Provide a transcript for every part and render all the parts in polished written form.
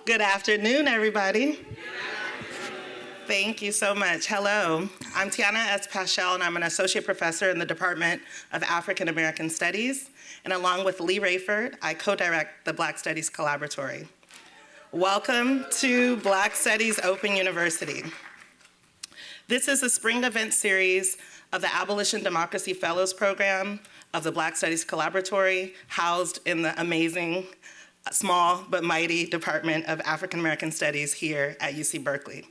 Good afternoon, everybody. Thank you so much. Hello, I'm Tiana S. Paschal, and I'm an associate professor in the Department of African American Studies. And along with Lee Rayford, I co-direct the Black Studies Collaboratory. Welcome to Black Studies Open University. This is a spring event series of the Abolition Democracy Fellows Program of the Black Studies Collaboratory, housed in the amazing, small but mighty Department of African American Studies here at UC Berkeley.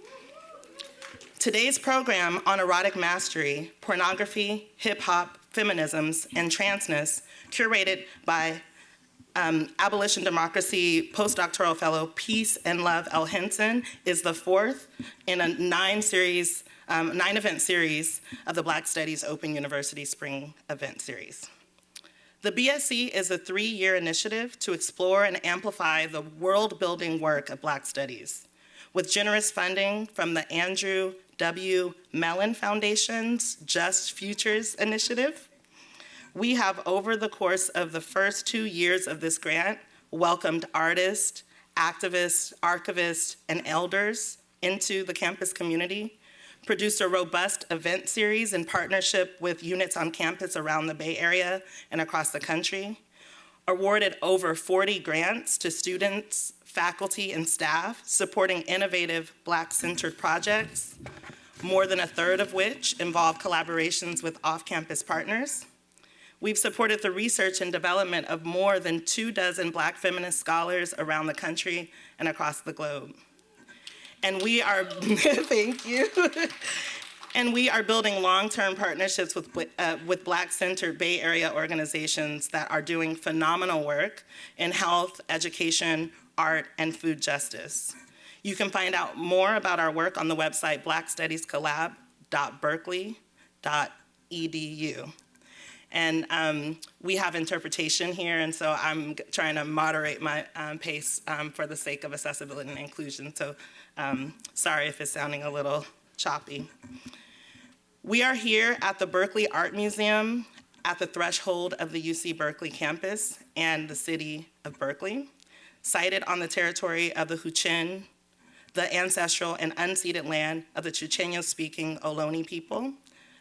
Today's program on erotic mastery, pornography, hip-hop, feminisms, and transness, curated by Abolition Democracy postdoctoral fellow Peace and Love L. Henson, is the fourth in a nine-event series of the Black Studies Open University Spring Event Series. The BSC is a 3-year initiative to explore and amplify the world-building work of Black Studies. With generous funding from the Andrew W. Mellon Foundation's Just Futures initiative, we have, over the course of the first 2 years of this grant, welcomed artists, activists, archivists, and elders into the campus community, produced a robust event series in partnership with units on campus around the Bay Area and across the country, awarded over 40 grants to students, faculty, and staff supporting innovative Black-centered projects, more than a third of which involve collaborations with off-campus partners. We've supported the research and development of more than 24 Black feminist scholars around the country and across the globe. And we are, thank you. And we are building long-term partnerships with Black-centered Bay Area organizations that are doing phenomenal work in health, education, art, and food justice. You can find out more about our work on the website blackstudiescollab.berkeley.edu. And we have interpretation here, and so I'm trying to moderate my pace for the sake of accessibility and inclusion, so sorry if it's sounding a little choppy. We are here at the Berkeley Art Museum at the threshold of the UC Berkeley campus and the city of Berkeley, sited on the territory of the Huichin, the ancestral and unceded land of the Chochenyo-speaking Ohlone people,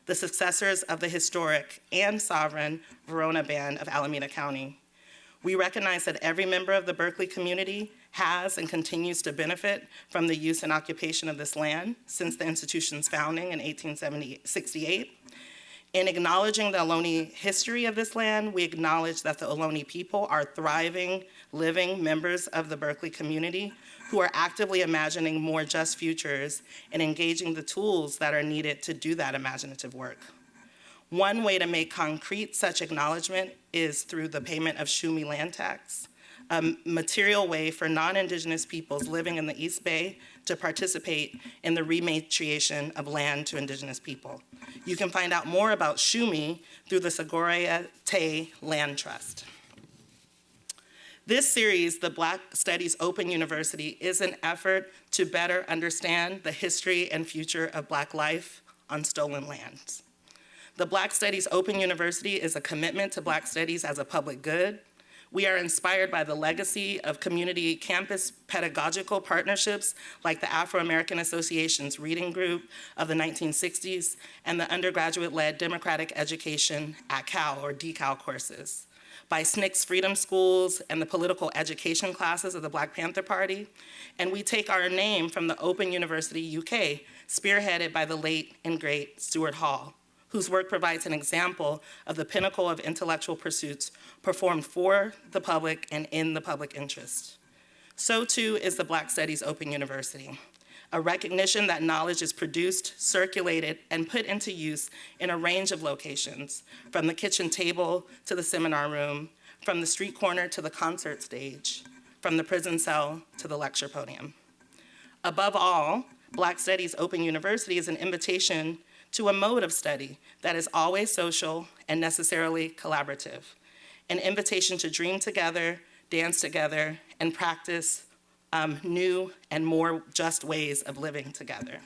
the successors of the historic and sovereign Verona Band of Alameda County. We recognize that every member of the Berkeley community has and continues to benefit from the use and occupation of this land since the institution's founding in 1868. In acknowledging the Ohlone history of this land, we acknowledge that the Ohlone people are thriving, living members of the Berkeley community who are actively imagining more just futures and engaging the tools that are needed to do that imaginative work. One way to make concrete such acknowledgement is through the payment of Shumi land tax, a material way for non-Indigenous peoples living in the East Bay to participate in the rematriation of land to Indigenous people. You can find out more about Shumi through the Sogorea Te Land Trust. This series, the Black Studies Open University, is an effort to better understand the history and future of Black life on stolen lands. The Black Studies Open University is a commitment to Black studies as a public good. We are inspired by the legacy of community campus pedagogical partnerships like the Afro-American Association's Reading Group of the 1960s and the undergraduate-led Democratic Education at Cal, or DeCal courses, by SNCC's Freedom Schools and the political education classes of the Black Panther Party. And we take our name from the Open University UK, spearheaded by the late and great Stuart Hall, whose work provides an example of the pinnacle of intellectual pursuits performed for the public and in the public interest. So too is the Black Studies Open University, a recognition that knowledge is produced, circulated, and put into use in a range of locations, from the kitchen table to the seminar room, from the street corner to the concert stage, from the prison cell to the lecture podium. Above all, Black Studies Open University is an invitation to a mode of study that is always social and necessarily collaborative, an invitation to dream together, dance together, and practice new and more just ways of living together.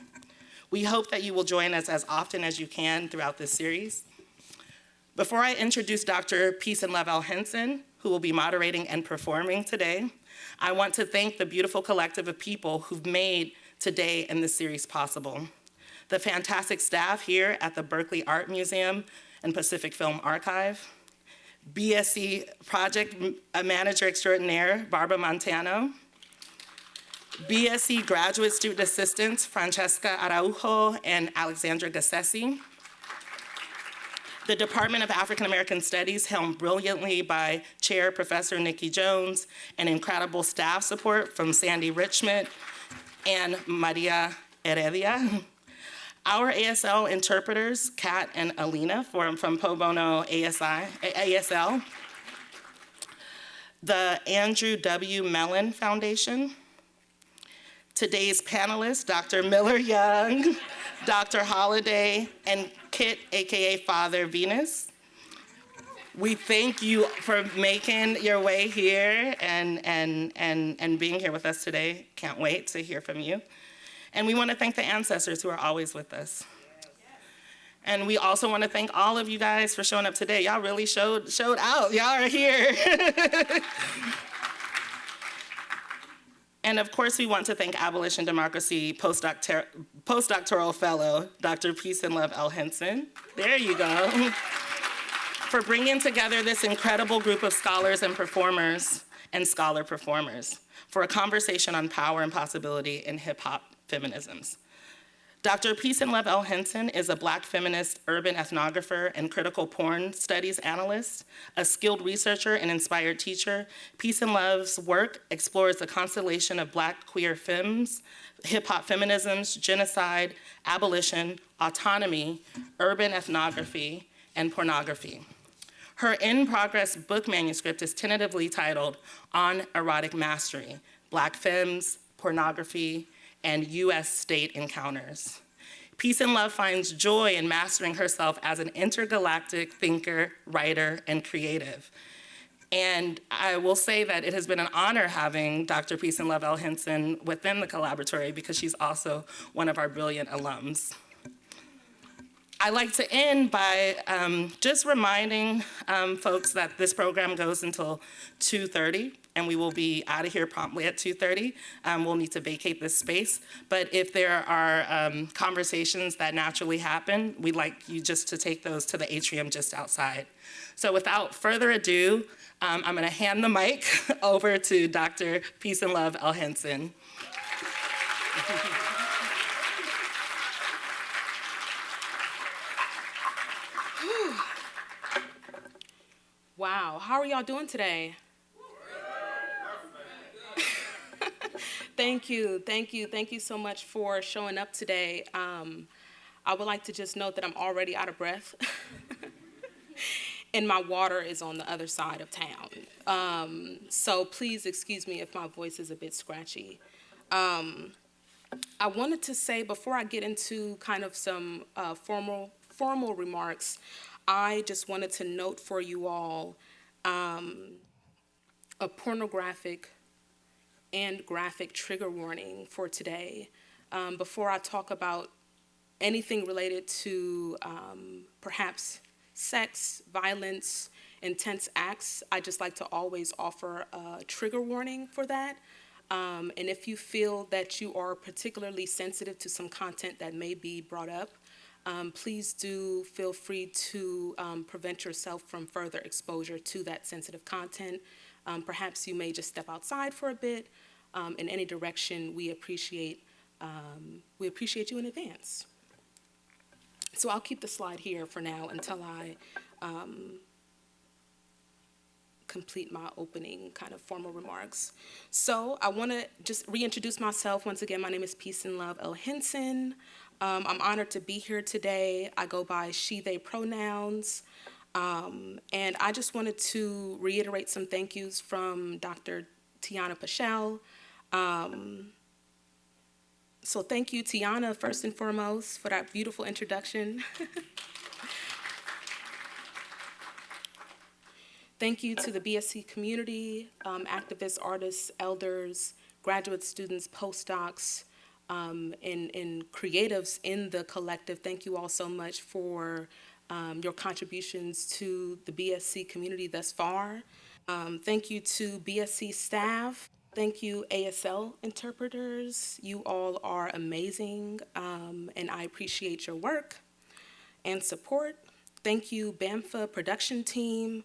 We hope that you will join us as often as you can throughout this series. Before I introduce Dr. Peace and Love L. Henson, who will be moderating and performing today. I want to thank the beautiful collective of people who've made today and this series possible. The fantastic staff here at the Berkeley Art Museum and Pacific Film Archive, BSc Project Manager Extraordinaire, Barbara Montano, BSc Graduate Student Assistants, Francesca Araujo and Alexandra Gassesi, the Department of African American Studies, helmed brilliantly by Chair Professor Nikki Jones, and incredible staff support from Sandy Richmond and Maria Heredia. Our ASL interpreters, Kat and Alina from ProBono ASL. The Andrew W. Mellon Foundation. Today's panelists, Dr. Miller Young, Dr. Holliday, and Kit, AKA Father Venus. We thank you for making your way here and being here with us today. Can't wait to hear from you. And we want to thank the ancestors who are always with us. And we also want to thank all of you guys for showing up today. Y'all really showed out. Y'all are here. And of course, we want to thank Abolition Democracy postdoctoral fellow, Dr. Peace and Love L. Henson. There you go. For bringing together this incredible group of scholars and performers and scholar performers for a conversation on power and possibility in hip-hop feminisms. Dr. Peace and Love L. Henson is a Black feminist, urban ethnographer, and critical porn studies analyst, a skilled researcher and inspired teacher. Peace and Love's work explores the constellation of Black queer femmes, hip-hop feminisms, genocide, abolition, autonomy, urban ethnography, and pornography. Her in-progress book manuscript is tentatively titled On Erotic Mastery, Black Femmes, Pornography, and US State Encounters. Peace and Love finds joy in mastering herself as an intergalactic thinker, writer, and creative. And I will say that it has been an honor having Dr. Peace and Love L. Henson within the Collaboratory because she's also one of our brilliant alums. I like to end by just reminding folks that this program goes until 2:30, and we will be out of here promptly at 2:30. We'll need to vacate this space, but if there are conversations that naturally happen, we'd like you just to take those to the atrium just outside. So without further ado, I'm gonna hand the mic over to Dr. Peace and Love L. Henson. Wow, how are y'all doing today? Thank you so much for showing up today. I would like to just note that I'm already out of breath and my water is on the other side of town. So please excuse me if my voice is a bit scratchy. I wanted to say before I get into kind of some formal remarks, I just wanted to note for you all a pornographic and graphic trigger warning for today. Before I talk about anything related to perhaps sex, violence, intense acts, I just like to always offer a trigger warning for that. And if you feel that you are particularly sensitive to some content that may be brought up, please do feel free to prevent yourself from further exposure to that sensitive content. Perhaps you may just step outside for a bit. In any direction, we appreciate you in advance. So I'll keep the slide here for now until I complete my opening kind of formal remarks. So I want to just reintroduce myself. Once again, my name is Peace and Love L. Henson. I'm honored to be here today. I go by she, they pronouns. And I just wanted to reiterate some thank yous from Dr. Tiana Paschal. So thank you, Tiana, first and foremost, for that beautiful introduction. Thank you to the BSc community, activists, artists, elders, graduate students, postdocs, and creatives in the collective. Thank you all so much for your contributions to the BSc community thus far. Thank you to BSC staff. Thank you, ASL interpreters. You all are amazing, and I appreciate your work and support. Thank you, BAMFA production team.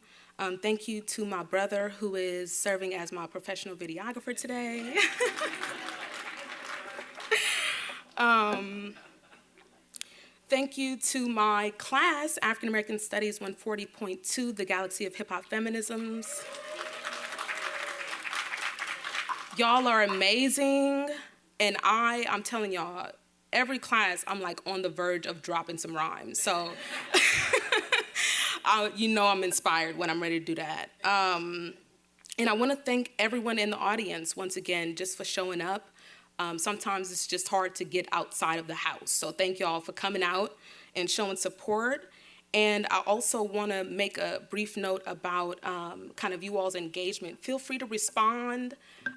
Thank you to my brother who is serving as my professional videographer today. Thank you to my class, African American Studies 140.2, The Galaxy of Hip Hop Feminisms. Y'all are amazing, and I'm telling y'all, every class I'm like on the verge of dropping some rhymes. So, you know I'm inspired when I'm ready to do that. And I want to thank everyone in the audience once again just for showing up. Sometimes it's just hard to get outside of the house. So thank y'all for coming out and showing support. And I also want to make a brief note about kind of you all's engagement. Feel free to respond.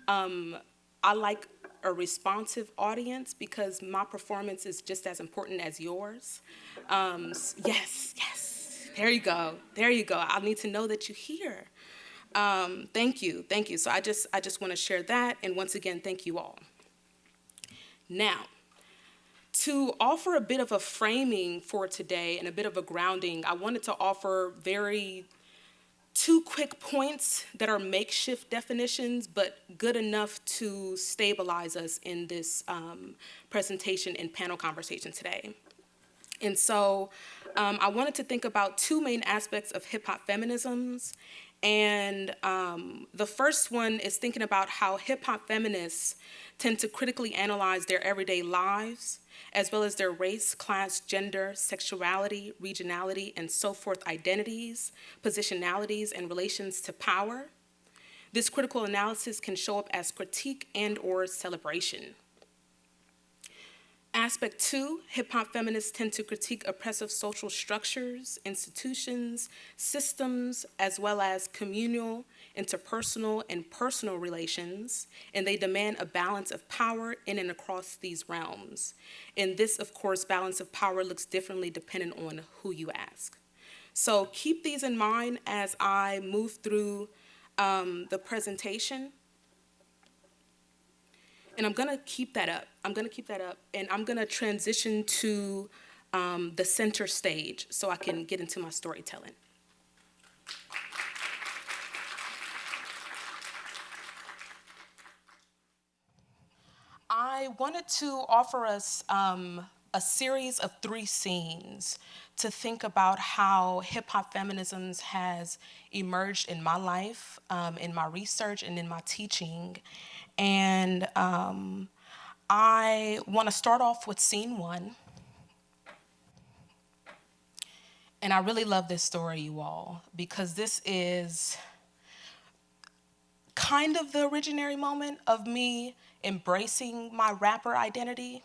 I like a responsive audience because my performance is just as important as yours. Yes, there you go. I need to know that you're here. Thank you. So I just want to share that, and once again, thank you all. Now, to offer a bit of a framing for today and a bit of a grounding, I wanted to offer two quick points that are makeshift definitions, but good enough to stabilize us in this presentation and panel conversation today. And so I wanted to think about two main aspects of hip-hop feminisms. And the first one is thinking about how hip-hop feminists tend to critically analyze their everyday lives, as well as their race, class, gender, sexuality, regionality, and so forth identities, positionalities, and relations to power. This critical analysis can show up as critique and/or celebration. Aspect two, hip-hop feminists tend to critique oppressive social structures, institutions, systems, as well as communal, interpersonal, and personal relations, and they demand a balance of power in and across these realms. And this, of course, balance of power looks differently depending on who you ask. So keep these in mind as I move through the presentation. And I'm gonna keep that up, and I'm gonna transition to the center stage so I can get into my storytelling. I wanted to offer us a series of 3 scenes to think about how hip-hop feminisms has emerged in my life, in my research, and in my teaching. And I want to start off with scene 1. And I really love this story, you all, because this is kind of the originary moment of me embracing my rapper identity.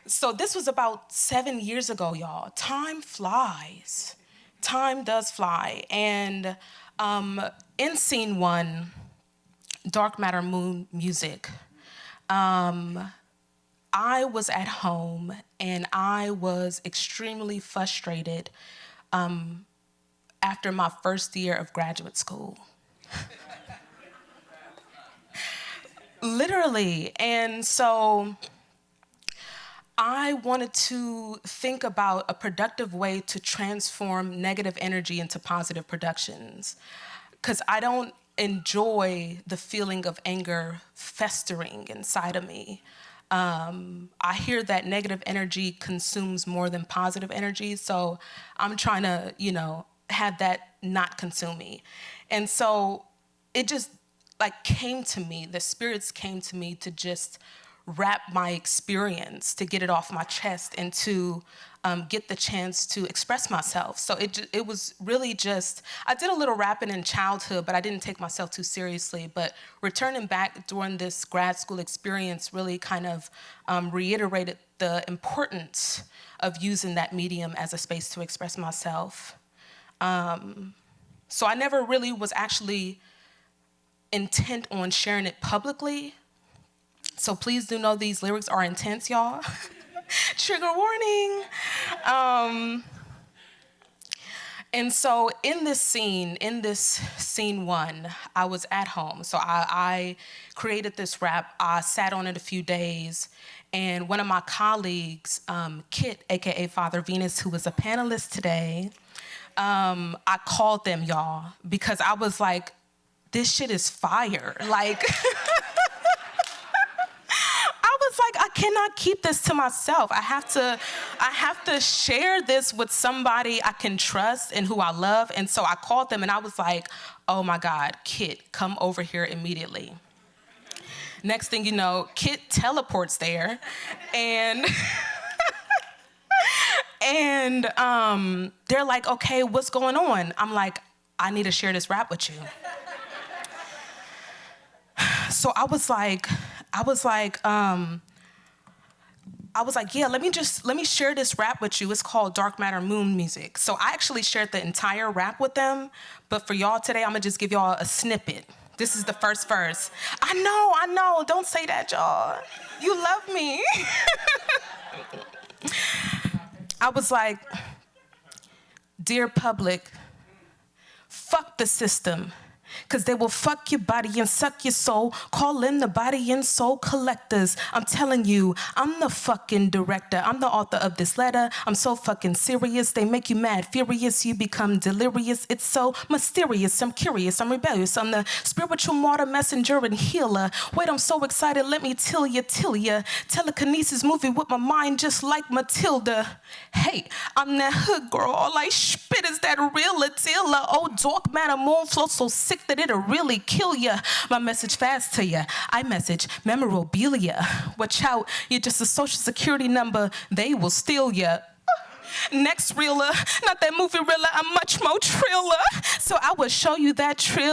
So this was about 7 years ago, y'all. Time flies. Time does fly. And in scene 1, Dark Matter Moon Music, I was at home and I was extremely frustrated after my first year of graduate school. Literally. And so I wanted to think about a productive way to transform negative energy into positive productions, because I don't enjoy the feeling of anger festering inside of me. I hear that negative energy consumes more than positive energy, so I'm trying to, have that not consume me. And so it just came to me, the spirits came to me to just wrap my experience, to get it off my chest, and to get the chance to express myself. So it was really just, I did a little rapping in childhood, but I didn't take myself too seriously. But returning back during this grad school experience really kind of reiterated the importance of using that medium as a space to express myself. So I never really was actually intent on sharing it publicly. So please do know these lyrics are intense, y'all. Trigger warning. And so in this scene one, I was at home. So I created this rap. I sat on it a few days. And one of my colleagues, Kit, AKA Father Venus, who was a panelist today, I called them, y'all, because I was like, this shit is fire. Like, I was like, I cannot keep this to myself. I have to share this with somebody I can trust and who I love. And so I called them and I was like, oh my God, Kit, come over here immediately. Next thing you know, Kit teleports there and and they're like, okay, what's going on? I'm like, I need to share this rap with you. So I was like, yeah, let me share this rap with you. It's called Dark Matter Moon Music. So I actually shared the entire rap with them, but for y'all today, I'm gonna just give y'all a snippet. This is the first verse. I know, don't say that, y'all. You love me. I was like, dear public, fuck the system. Cause they will fuck your body and suck your soul. Call in the body and soul collectors. I'm telling you, I'm the fucking director. I'm the author of this letter. I'm so fucking serious. They make you mad, furious. You become delirious. It's so mysterious. I'm curious. I'm rebellious. I'm the spiritual martyr, messenger, and healer. Wait, I'm so excited. Let me tell ya. Telekinesis moving with my mind just like Matilda. Hey, I'm that hood girl. All I spit is that real Attila. Oh, dark matter, moon flow so sick that it'll really kill ya. My message fast to ya. I message memorabilia. Watch out, you're just a social security number. They will steal ya. Next reeler, not that movie reeler, I'm much more triller. So I will show you that trailer.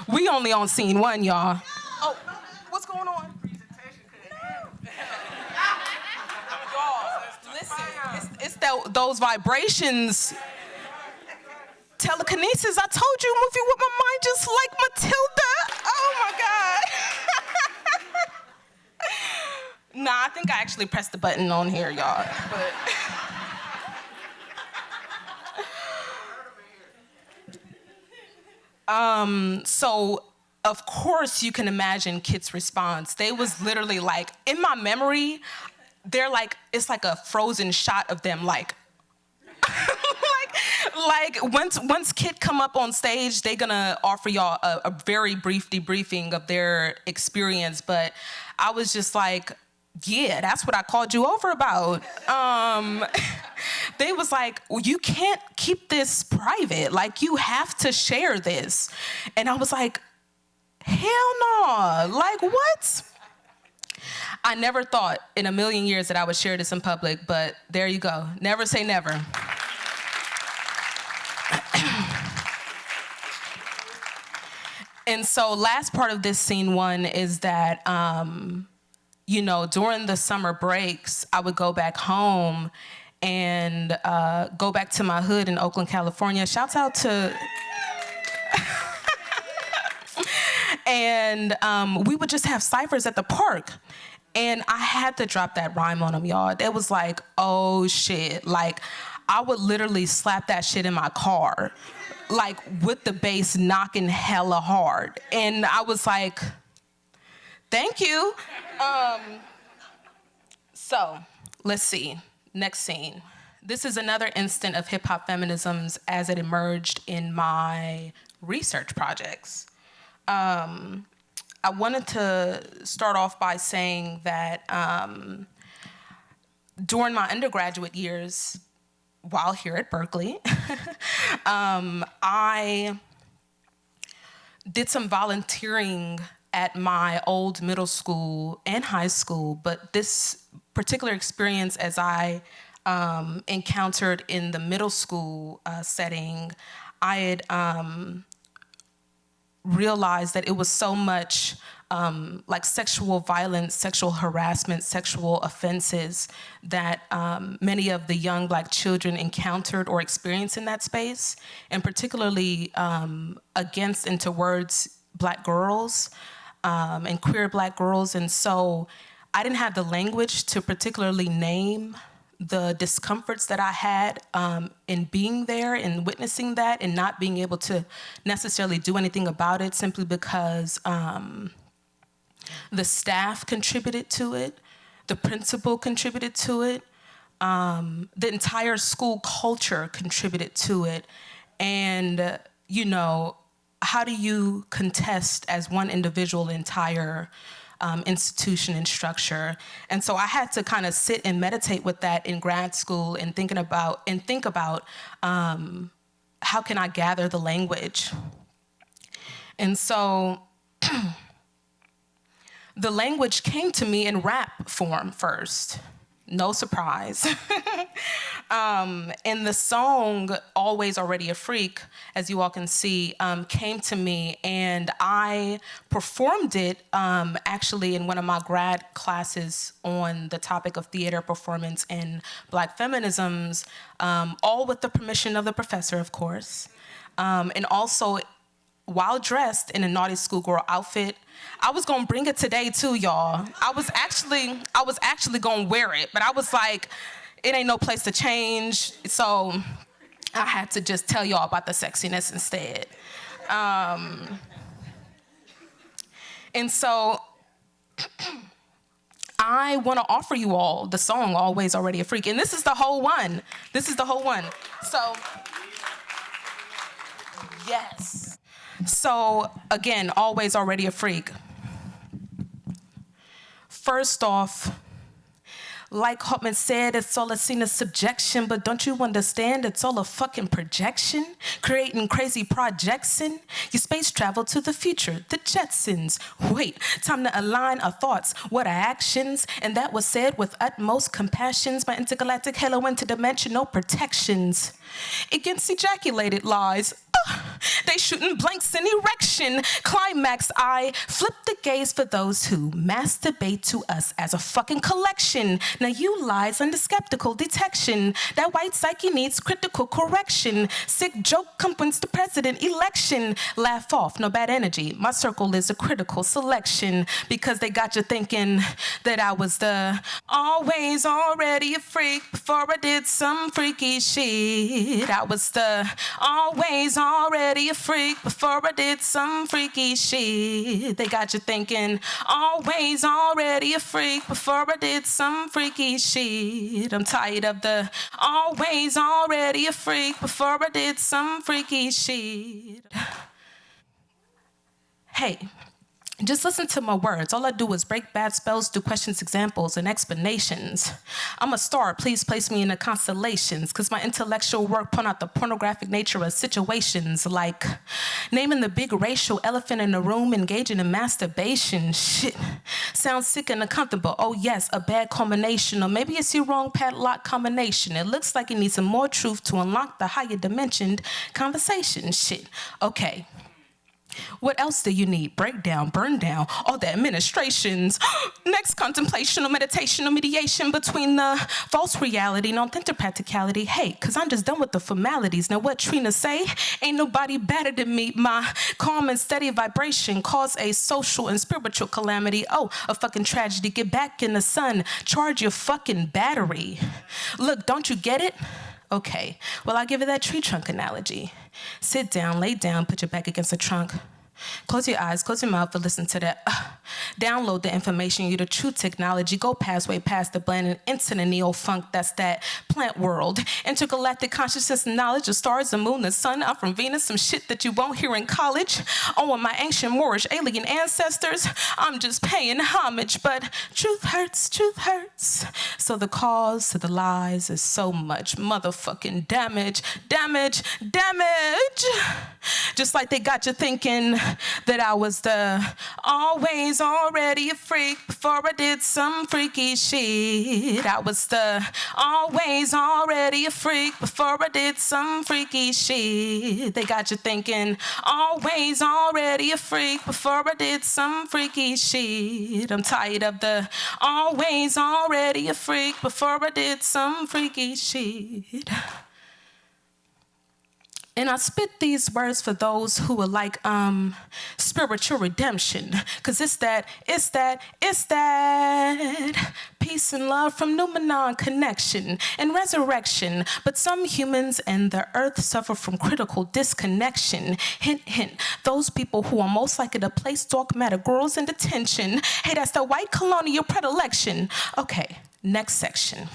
We only on scene one, y'all. Oh, what's going on? Listen, it's those vibrations. Telekinesis, I told you, moving with my mind just like Matilda. Oh my God. Nah, I think I actually pressed the button on here, y'all. But so of course you can imagine Kit's response. They was literally like, in my memory, they're like, it's like a frozen shot of them like, like once Kit come up on stage, they gonna offer y'all a very brief debriefing of their experience. But I was just like, yeah, that's what I called you over about. They was like, well, you can't keep this private. Like, you have to share this. And I was like, hell no. Like, what? I never thought in a million years that I would share this in public, but there you go. Never say never. And so last part of this scene one is that, you know, during the summer breaks, I would go back home and go back to my hood in Oakland, California. Shouts out to... And we would just have ciphers at the park. And I had to drop that rhyme on them, y'all. It was like, oh shit. Like, I would literally slap that shit in my car, like with the bass knocking hella hard. And I was like, thank you. So let's see, next scene. This is another instant of hip hop feminisms as it emerged in my research projects. I wanted to start off by saying that during my undergraduate years, while here at Berkeley, I did some volunteering at my old middle school and high school, but this particular experience as I encountered in the middle school setting, I had realized that it was so much like sexual violence, sexual harassment, sexual offenses that many of the young Black children encountered or experienced in that space, and particularly against and towards Black girls and queer Black girls. And so I didn't have the language to particularly name the discomforts that I had in being there and witnessing that and not being able to necessarily do anything about it, simply because the staff contributed to it, the principal contributed to it, the entire school culture contributed to it. And, you know, how do you contest as one individual the entire institution and structure? And so I had to kind of sit and meditate with that in grad school and think about how can I gather the language? And so the language came to me in rap form first. No surprise. And the song, Always Already a Freak, as you all can see, came to me, and I performed it actually in one of my grad classes on the topic of theater performance and Black feminisms, all with the permission of the professor, of course, and also while dressed in a naughty schoolgirl outfit. I was gonna bring it today too, y'all. I was actually gonna wear it, but I was like, it ain't no place to change, so I had to just tell y'all about the sexiness instead. And so I wanna offer you all the song, Always Already a Freak, and this is the whole one. So, yes. So, again, Always Already a Freak. First off, like Hartman said, it's all a scene of subjection, but don't you understand it's all a fucking projection? Creating crazy projects in your space travel to the future, the Jetsons. Wait, time to align our thoughts, what our actions, and that was said with utmost compassions, my intergalactic halo interdimensional protections. Against ejaculated lies. They shooting blanks in erection. Climax, I flip the gaze for those who masturbate to us as a fucking collection. Now you lies under skeptical detection. That white psyche needs critical correction. Sick joke comes the president election. Laugh off, no bad energy. My circle is a critical selection because they got you thinking that I was the always already a freak before I did some freaky shit. I was the always already a freak before I did some freaky shit. They got you thinking, always already a freak before I did some freaky shit. I'm tired of the always already a freak before I did some freaky shit. Hey. Just listen to my words. All I do is break bad spells, do questions, examples, and explanations. I'm a star, please place me in the constellations, cause my intellectual work point out the pornographic nature of situations, like naming the big racial elephant in the room, engaging in masturbation. Shit, sounds sick and uncomfortable. Oh yes, a bad culmination, or maybe it's your wrong padlock combination. It looks like it needs some more truth to unlock the higher dimensioned conversation. Shit, okay. What else do you need? Breakdown, burn down, all the administrations. Next, contemplation or meditation or mediation between the false reality and authentic practicality. Hey, cause I'm just done with the formalities. Now what Trina say? Ain't nobody better than me. My calm and steady vibration cause a social and spiritual calamity. Oh, a fucking tragedy. Get back in the sun. Charge your fucking battery. Look, don't you get it? Okay, well, I'll give you that tree trunk analogy. Sit down, lay down, put your back against the trunk. Close your eyes, close your mouth, and listen to that. Download the information, you the true technology. Go past, way past the blend and into the neo-funk. That's that plant world. Intergalactic consciousness and knowledge, the stars, the moon, the sun. I'm from Venus, some shit that you won't hear in college. Oh, and my ancient Moorish alien ancestors. I'm just paying homage, but truth hurts, truth hurts. So the cause to the lies is so much motherfucking damage, damage, damage. Just like they got you thinking that I was the always already a freak before I did some freaky shit. I was the always already a freak before I did some freaky shit. They got you thinking, always already a freak before I did some freaky shit. I'm tired of the always already a freak before I did some freaky shit. And I spit these words for those who would like spiritual redemption. Cause it's that peace and love from Numenon connection and resurrection. But some humans and the earth suffer from critical disconnection. Hint, hint, those people who are most likely to place dark matter girls in detention. Hey, that's the white colonial predilection. Okay, next section.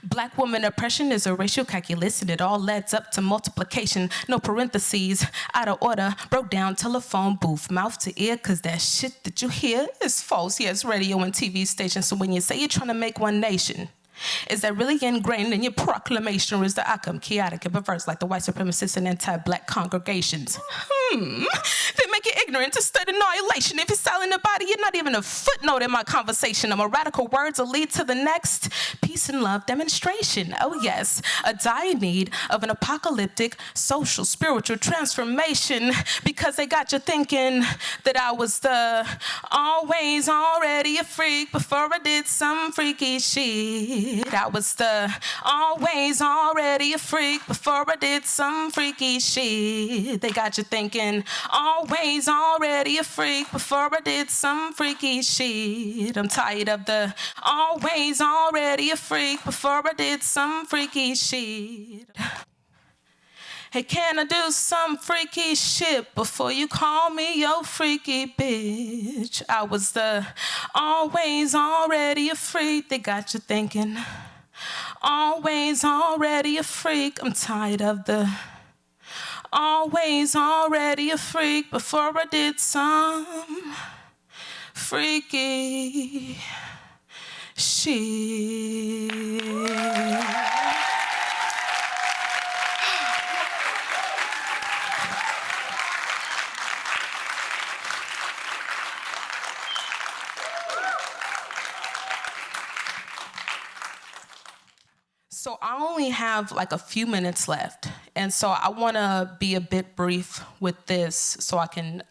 Black woman oppression is a racial calculus, and it all adds up to multiplication. No parentheses, out of order, broke down telephone booth, mouth to ear, cause that shit that you hear is false. Yes, radio and TV stations. So when you say you're trying to make one nation, is that really ingrained in your proclamation, or is the outcome chaotic and perverse like the white supremacists and anti-black congregations? They make it ignorant to study annihilation. If you're selling the body, you're not even a footnote in my conversation. My radical words will lead to the next peace and love demonstration. Oh yes, a dire need of an apocalyptic social spiritual transformation, because they got you thinking that I was the always already a freak before I did some freaky shit. I was the always already a freak before I did some freaky shit. They got you thinking, always already a freak before I did some freaky shit. I'm tired of the always already a freak before I did some freaky shit. Hey, can I do some freaky shit before you call me your freaky bitch? I was the always already a freak. They got you thinking, always already a freak. I'm tired of the always already a freak before I did some freaky shit. So I only have like a few minutes left. And so I want to be a bit brief with this so I can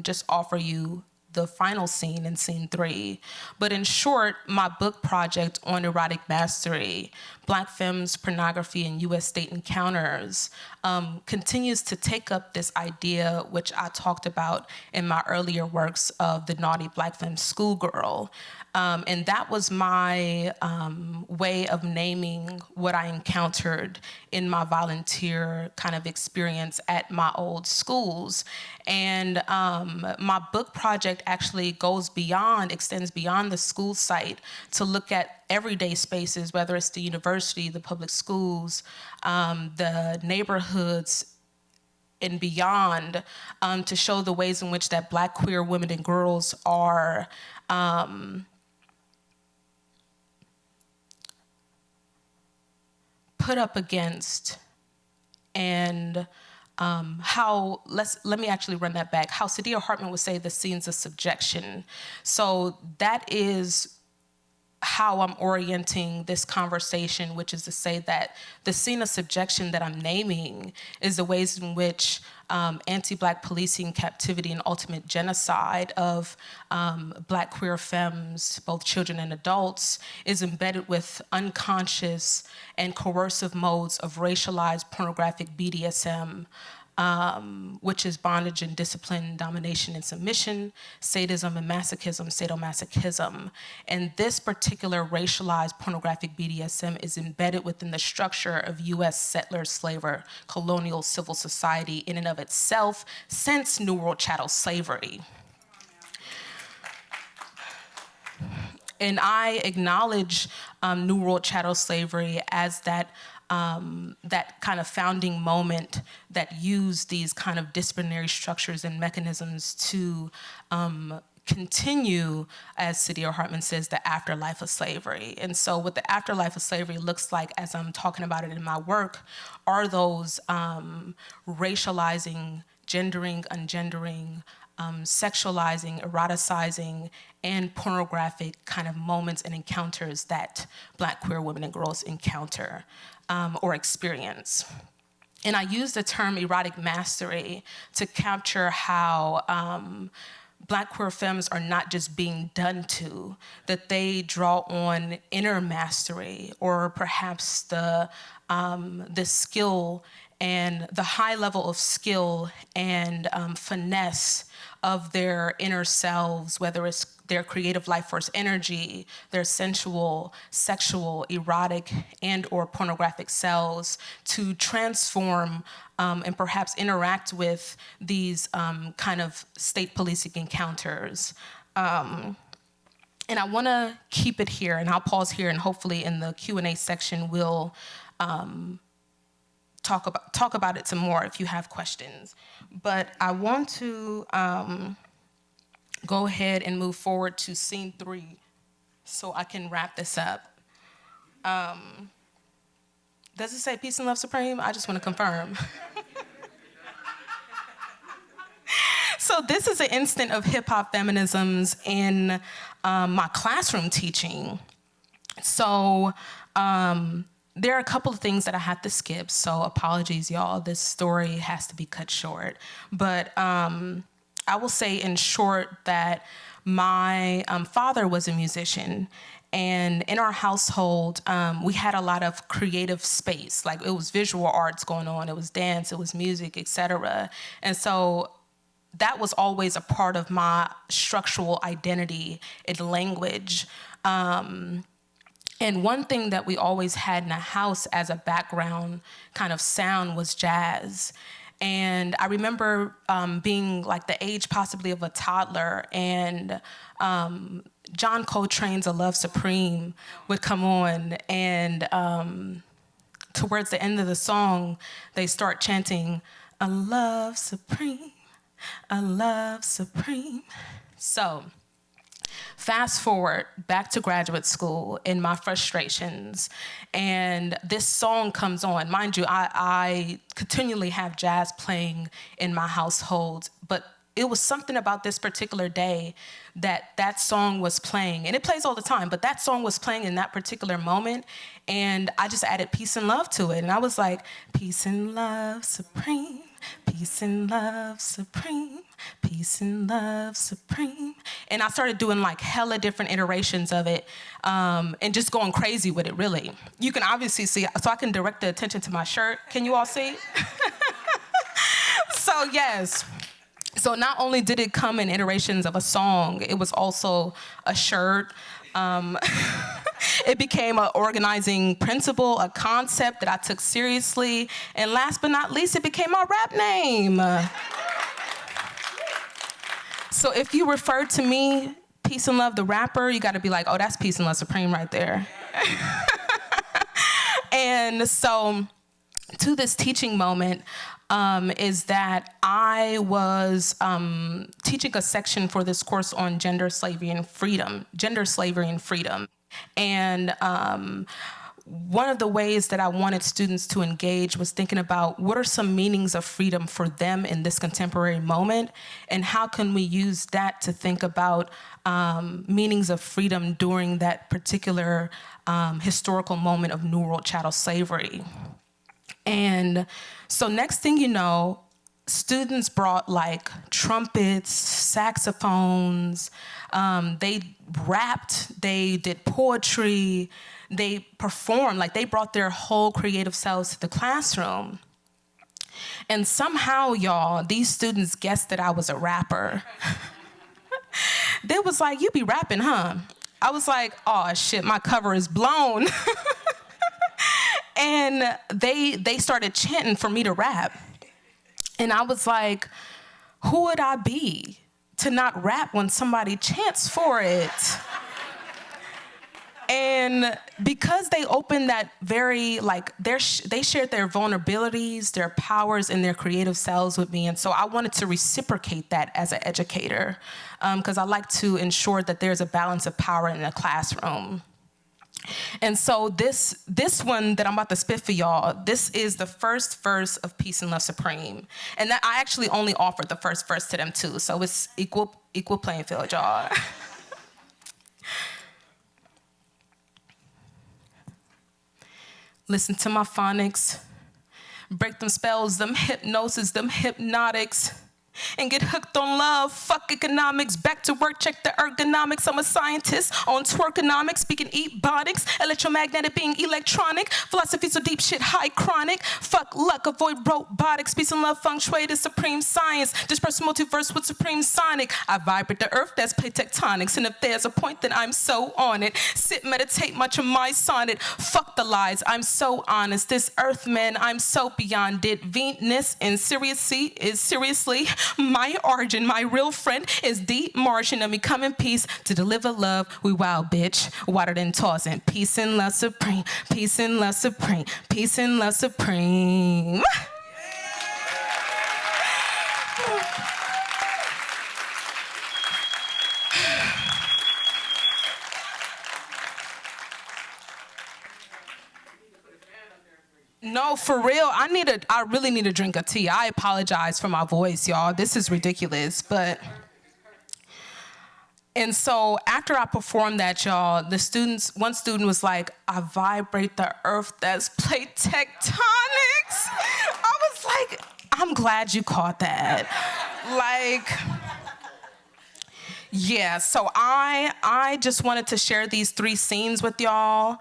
just offer you the final scene in scene 3. But in short, my book project on erotic mastery, Black Femmes, Pornography, and U.S. State Encounters, continues to take up this idea, which I talked about in my earlier works, of the naughty Black femme schoolgirl. And that was my way of naming what I encountered in my volunteer kind of experience at my old schools. And my book project actually extends beyond the school site to look at everyday spaces, whether it's the university, the public schools, the neighborhoods, and beyond, to show the ways in which that Black queer women and girls are put up against, and how, let me actually run that back, how Saidiya Hartman would say the scenes of subjection. So that is how I'm orienting this conversation, which is to say that the scene of subjection that I'm naming is the ways in which anti-Black policing, captivity, and ultimate genocide of Black queer femmes, both children and adults, is embedded with unconscious and coercive modes of racialized pornographic BDSM, which is bondage and discipline, domination and submission, sadism and masochism, sadomasochism. And this particular racialized pornographic BDSM is embedded within the structure of U.S. settler, slaver, colonial civil society in and of itself since New World chattel slavery. And I acknowledge New World chattel slavery as that kind of founding moment that used these kind of disciplinary structures and mechanisms to continue, as Saidiya Hartman says, the afterlife of slavery. And so what the afterlife of slavery looks like, as I'm talking about it in my work, are those racializing, gendering, ungendering, sexualizing, eroticizing, and pornographic kind of moments and encounters that Black queer women and girls encounter or experience. And I use the term erotic mastery to capture how Black queer femmes are not just being done to, that they draw on inner mastery, or perhaps the skill and the high level of skill and finesse of their inner selves, whether it's their creative life force energy, their sensual, sexual, erotic, and or pornographic selves to transform and perhaps interact with these kind of state policing encounters. And I want to keep it here, and I'll pause here, and hopefully in the Q&A section we'll talk about it some more if you have questions. But I want to go ahead and move forward to scene 3 so I can wrap this up. Does it say peace and love supreme? I just want to confirm. So this is an instant of hip-hop feminisms in my classroom teaching. So there are a couple of things that I had to skip, so apologies, y'all. This story has to be cut short. But I will say in short that my father was a musician, and in our household, we had a lot of creative space. Like, it was visual arts going on, it was dance, it was music, etc. And so that was always a part of my structural identity in language. And one thing that we always had in the house as a background kind of sound was jazz. And I remember being like the age possibly of a toddler, and John Coltrane's A Love Supreme would come on, and towards the end of the song, they start chanting, "A love supreme, a love supreme." So fast forward back to graduate school in my frustrations, and this song comes on. Mind you, I continually have jazz playing in my household, but it was something about this particular day that song was playing, and it plays all the time, but that song was playing in that particular moment, and I just added peace and love to it, and I was like, peace and love supreme, peace and love supreme, peace and love supreme. And I started doing like hella different iterations of it, and just going crazy with it, really. You can obviously see, so I can direct the attention to my shirt. Can you all see? So yes. So not only did it come in iterations of a song, it was also a shirt. It became an organizing principle, a concept that I took seriously. And last but not least, it became my rap name. So if you refer to me, Peace and Love the rapper, you gotta be like, oh, that's Peace and Love Supreme right there. And so to this teaching moment, is that I was teaching a section for this course on gender slavery and freedom. And one of the ways that I wanted students to engage was thinking about what are some meanings of freedom for them in this contemporary moment, and how can we use that to think about meanings of freedom during that particular historical moment of New World chattel slavery. And so next thing you know, students brought like trumpets, saxophones, they rapped, they did poetry, they performed, like they brought their whole creative selves to the classroom. And somehow, y'all, these students guessed that I was a rapper. They was like, you be rapping, huh? I was like, oh shit, my cover is blown. And they started chanting for me to rap. And I was like, who would I be to not rap when somebody chants for it? And because they opened that very, like, they shared their vulnerabilities, their powers, and their creative selves with me. And so I wanted to reciprocate that as an educator, because I like to ensure that there's a balance of power in the classroom. And so this one that I'm about to spit for y'all, this is the first verse of Peace and Love Supreme. And that I actually only offered the first verse to them too, so it's equal playing field, y'all. Listen to my phonics, break them spells, them hypnosis, them hypnotics. and get hooked on love. Fuck economics, back to work, check the ergonomics. I'm a scientist on twerkonomics, speaking ebonics, electromagnetic being electronic, philosophy so deep shit high chronic. Fuck luck, avoid robotics, peace and love, feng shui to supreme science. Disperse multiverse with supreme sonic. I vibrate the earth, that's plate tectonics, and if there's a point, then I'm so on it. Sit, meditate, much of my sonnet. Fuck the lies, I'm so honest. This earth, man, I'm so beyond it. Venus and seriously is seriously my origin. My real friend is deep Martian, and we come in peace to deliver love. We wild, bitch, water than tossing. Peace and love supreme, peace and love supreme, peace and love supreme. No, for real, I really need a drink of tea. I apologize for my voice, y'all. This is ridiculous, and so after I performed that, y'all, one student was like, I vibrate the earth, that's plate tectonics. I was like, I'm glad you caught that. Yeah, so I just wanted to share these 3 scenes with y'all.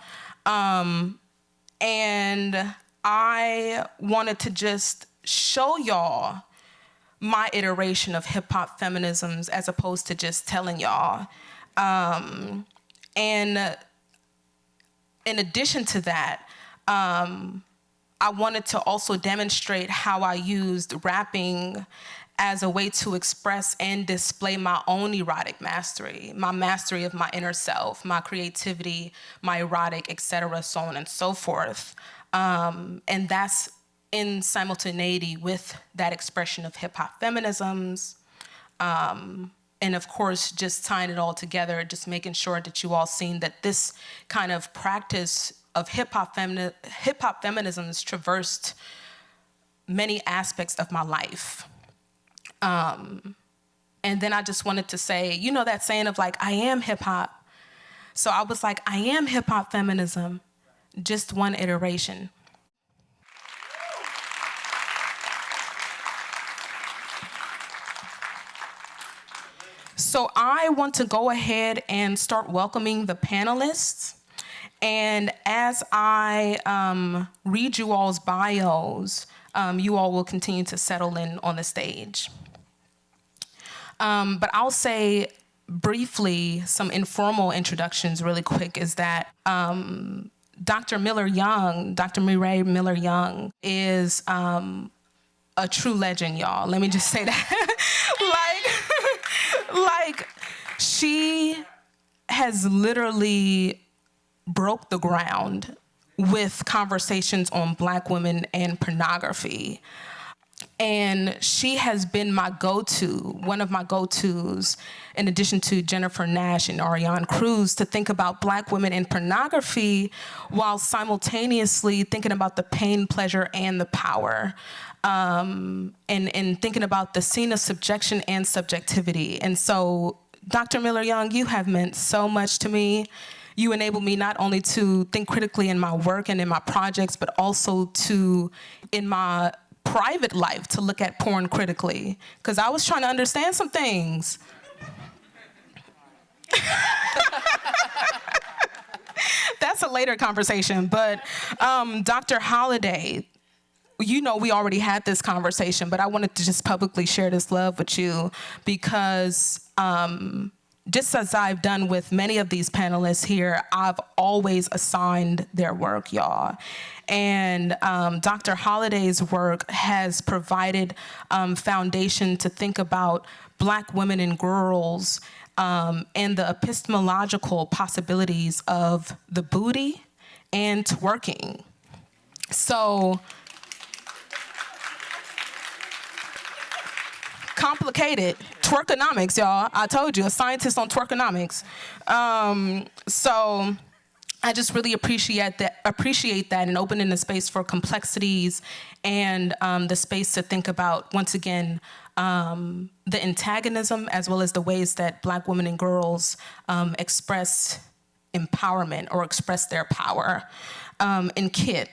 And I wanted to just show y'all my iteration of hip-hop feminisms as opposed to just telling y'all. And in addition to that, I wanted to also demonstrate how I used rapping as a way to express and display my own erotic mastery, my mastery of my inner self, my creativity, my erotic, etc., so on and so forth. And that's in simultaneity with that expression of hip-hop feminisms. And of course, just tying it all together, just making sure that you all seen that this kind of practice of hip-hop feminisms traversed many aspects of my life. And then I just wanted to say, you know that saying of like, I am hip-hop. So I was like, I am hip-hop feminism, just one iteration. So I want to go ahead and start welcoming the panelists. And as I read you all's bios, you all will continue to settle in on the stage. But I'll say briefly some informal introductions really quick is that Dr. Mireille Miller-Young is a true legend, y'all. Let me just say that. like, she has literally broke the ground with conversations on Black women and pornography. And she has been my go-to, one of my go-tos, in addition to Jennifer Nash and Ariane Cruz, to think about Black women in pornography while simultaneously thinking about the pain, pleasure, and the power. And thinking about the scene of subjection and subjectivity. And so, Dr. Miller-Young, you have meant so much to me. You enable me not only to think critically in my work and in my projects, but also to, in my private life, to look at porn critically. Because I was trying to understand some things. That's a later conversation. But Dr. Holliday, you know we already had this conversation, but I wanted to just publicly share this love with you because just as I've done with many of these panelists here, I've always assigned their work, y'all. And Dr. Holliday's work has provided foundation to think about Black women and girls and the epistemological possibilities of the booty and twerking. So, complicated. Twerkonomics, y'all. I told you, a scientist on twerkonomics. So I just really appreciate that and opening the space for complexities and the space to think about, once again, the antagonism as well as the ways that Black women and girls express empowerment or express their power. And Kit.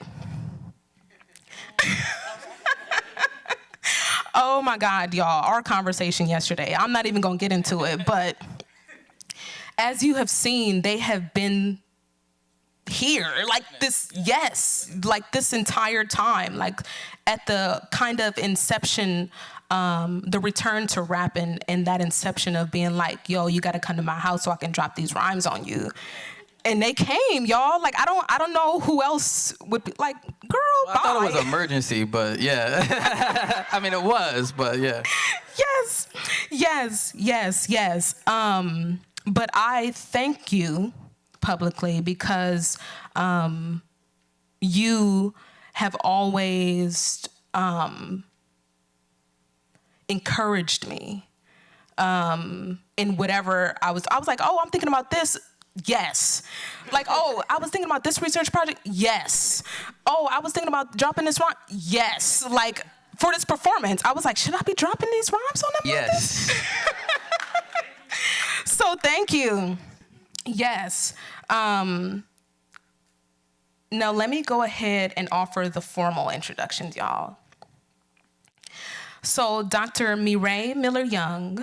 Oh my God, y'all, our conversation yesterday. I'm not even gonna get into it, but as you have seen, they have been here like this, yes, like this entire time, like at the kind of inception, the return to rapping and that inception of being like, yo, you gotta come to my house so I can drop these rhymes on you. And they came, y'all. Like, I don't know who else would be like, girl, Well, bye. I thought it was emergency, but yeah. I mean, it was, but yeah. Yes. But I thank you publicly because you have always encouraged me in whatever I was like, oh, I'm thinking about this. Yes. Like, oh, I was thinking about this research project. Yes. Oh, I was thinking about dropping this rhyme. Yes. Like, for this performance, I was like, should I be dropping these rhymes on them? Yes. Like this? So thank you. Yes. Now let me go ahead and offer the formal introductions, y'all. So Dr. Mireille Miller-Young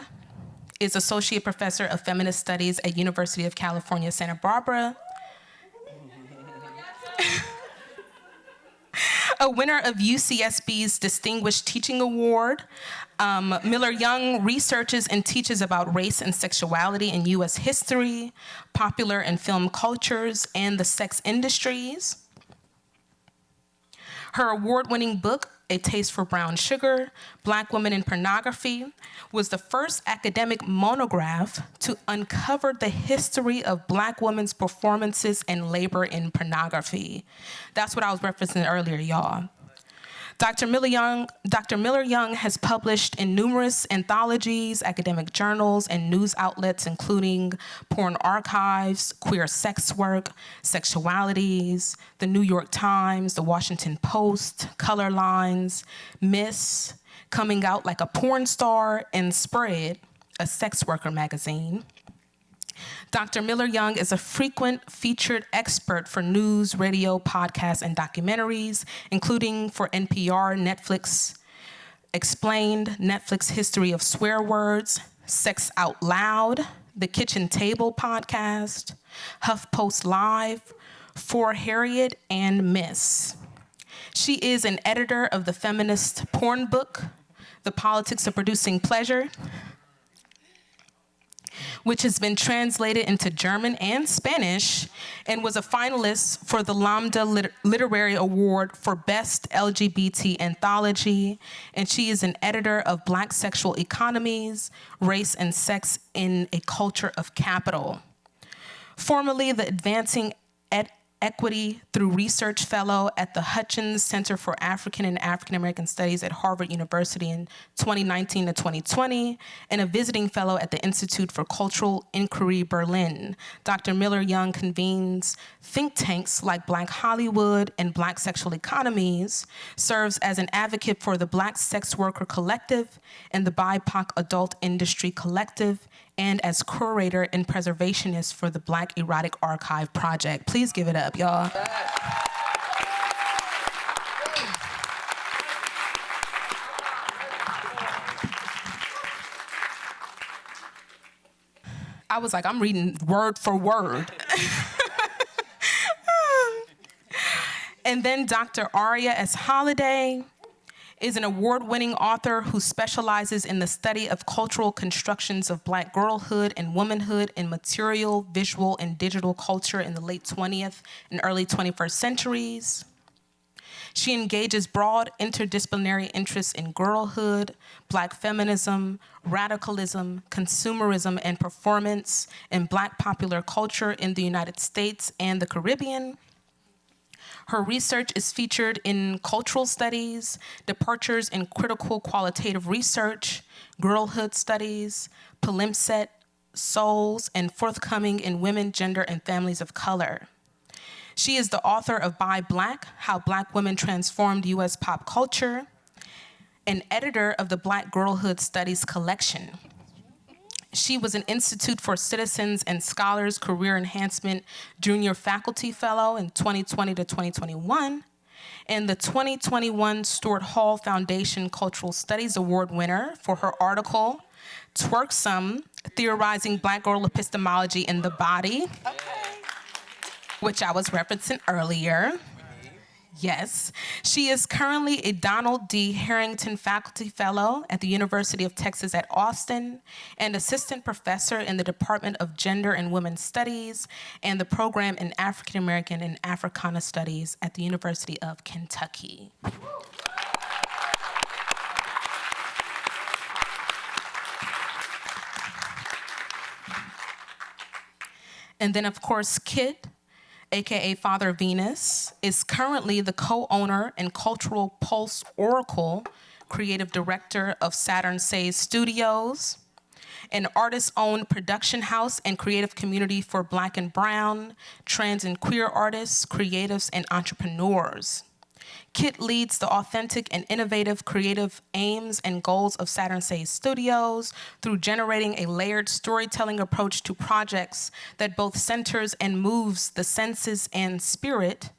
is Associate Professor of Feminist Studies at University of California, Santa Barbara. A winner of UCSB's Distinguished Teaching Award. Miller-Young researches and teaches about race and sexuality in U.S. history, popular and film cultures, and the sex industries. Her award-winning book, A Taste for Brown Sugar, Black Women in Pornography, was the first academic monograph to uncover the history of Black women's performances and labor in pornography. That's what I was referencing earlier, y'all. Dr. Miller-Young has published in numerous anthologies, academic journals, and news outlets, including Porn Archives, Queer Sex Work, Sexualities, The New York Times, The Washington Post, Color Lines, Miss, Coming Out Like a Porn Star, and Spread, a sex worker magazine. Dr. Miller-Young is a frequent featured expert for news, radio, podcasts, and documentaries, including for NPR, Netflix Explained, Netflix History of Swear Words, Sex Out Loud, The Kitchen Table Podcast, HuffPost Live, For Harriet, and Miss. She is an editor of the feminist porn book, The Politics of Producing Pleasure, which has been translated into German and Spanish, and was a finalist for the Lambda Literary Award for Best LGBT Anthology. And she is an editor of Black Sexual Economies, Race and Sex in a Culture of Capital. Formerly the Advancing Equity Through Research Fellow at the Hutchins Center for African and African American Studies at Harvard University in 2019 to 2020, and a visiting fellow at the Institute for Cultural Inquiry, Berlin. Dr. Miller-Young convenes think tanks like Black Hollywood and Black Sexual Economies, serves as an advocate for the Black Sex Worker Collective and the BIPOC Adult Industry Collective, and as curator and preservationist for the Black Erotic Archive Project. Please give it up, y'all. I was like, I'm reading word for word. And then Dr. Aria S. Holiday is an award-winning author who specializes in the study of cultural constructions of Black girlhood and womanhood in material, visual, and digital culture in the late 20th and early 21st centuries. She engages broad interdisciplinary interests in girlhood, Black feminism, radicalism, consumerism, and performance in Black popular culture in the United States and the Caribbean. Her research is featured in cultural studies, departures in critical qualitative research, girlhood studies, palimpsest, souls, and forthcoming in women, gender, and families of color. She is the author of By Black, How Black Women Transformed U.S. Pop Culture, and editor of the Black Girlhood Studies collection. She was an Institute for Citizens and Scholars Career Enhancement Junior Faculty Fellow in 2020 to 2021, and the 2021 Stuart Hall Foundation Cultural Studies Award winner for her article, Twerksome, Theorizing Black Girl Epistemology in the Body, which I was referencing earlier. Yes. She is currently a Donald D. Harrington Faculty Fellow at the University of Texas at Austin and Assistant Professor in the Department of Gender and Women's Studies and the program in African American and Africana Studies at the University of Kentucky. And then, of course, Kit, AKA Father Venus, is currently the co-owner and Cultural Pulse Oracle creative director of Saturn Says Studios, an artist-owned production house and creative community for Black and Brown, trans and queer artists, creatives, and entrepreneurs. Kit leads the authentic and innovative creative aims and goals of Saturn Says Studios through generating a layered storytelling approach to projects that both centers and moves the senses and spirit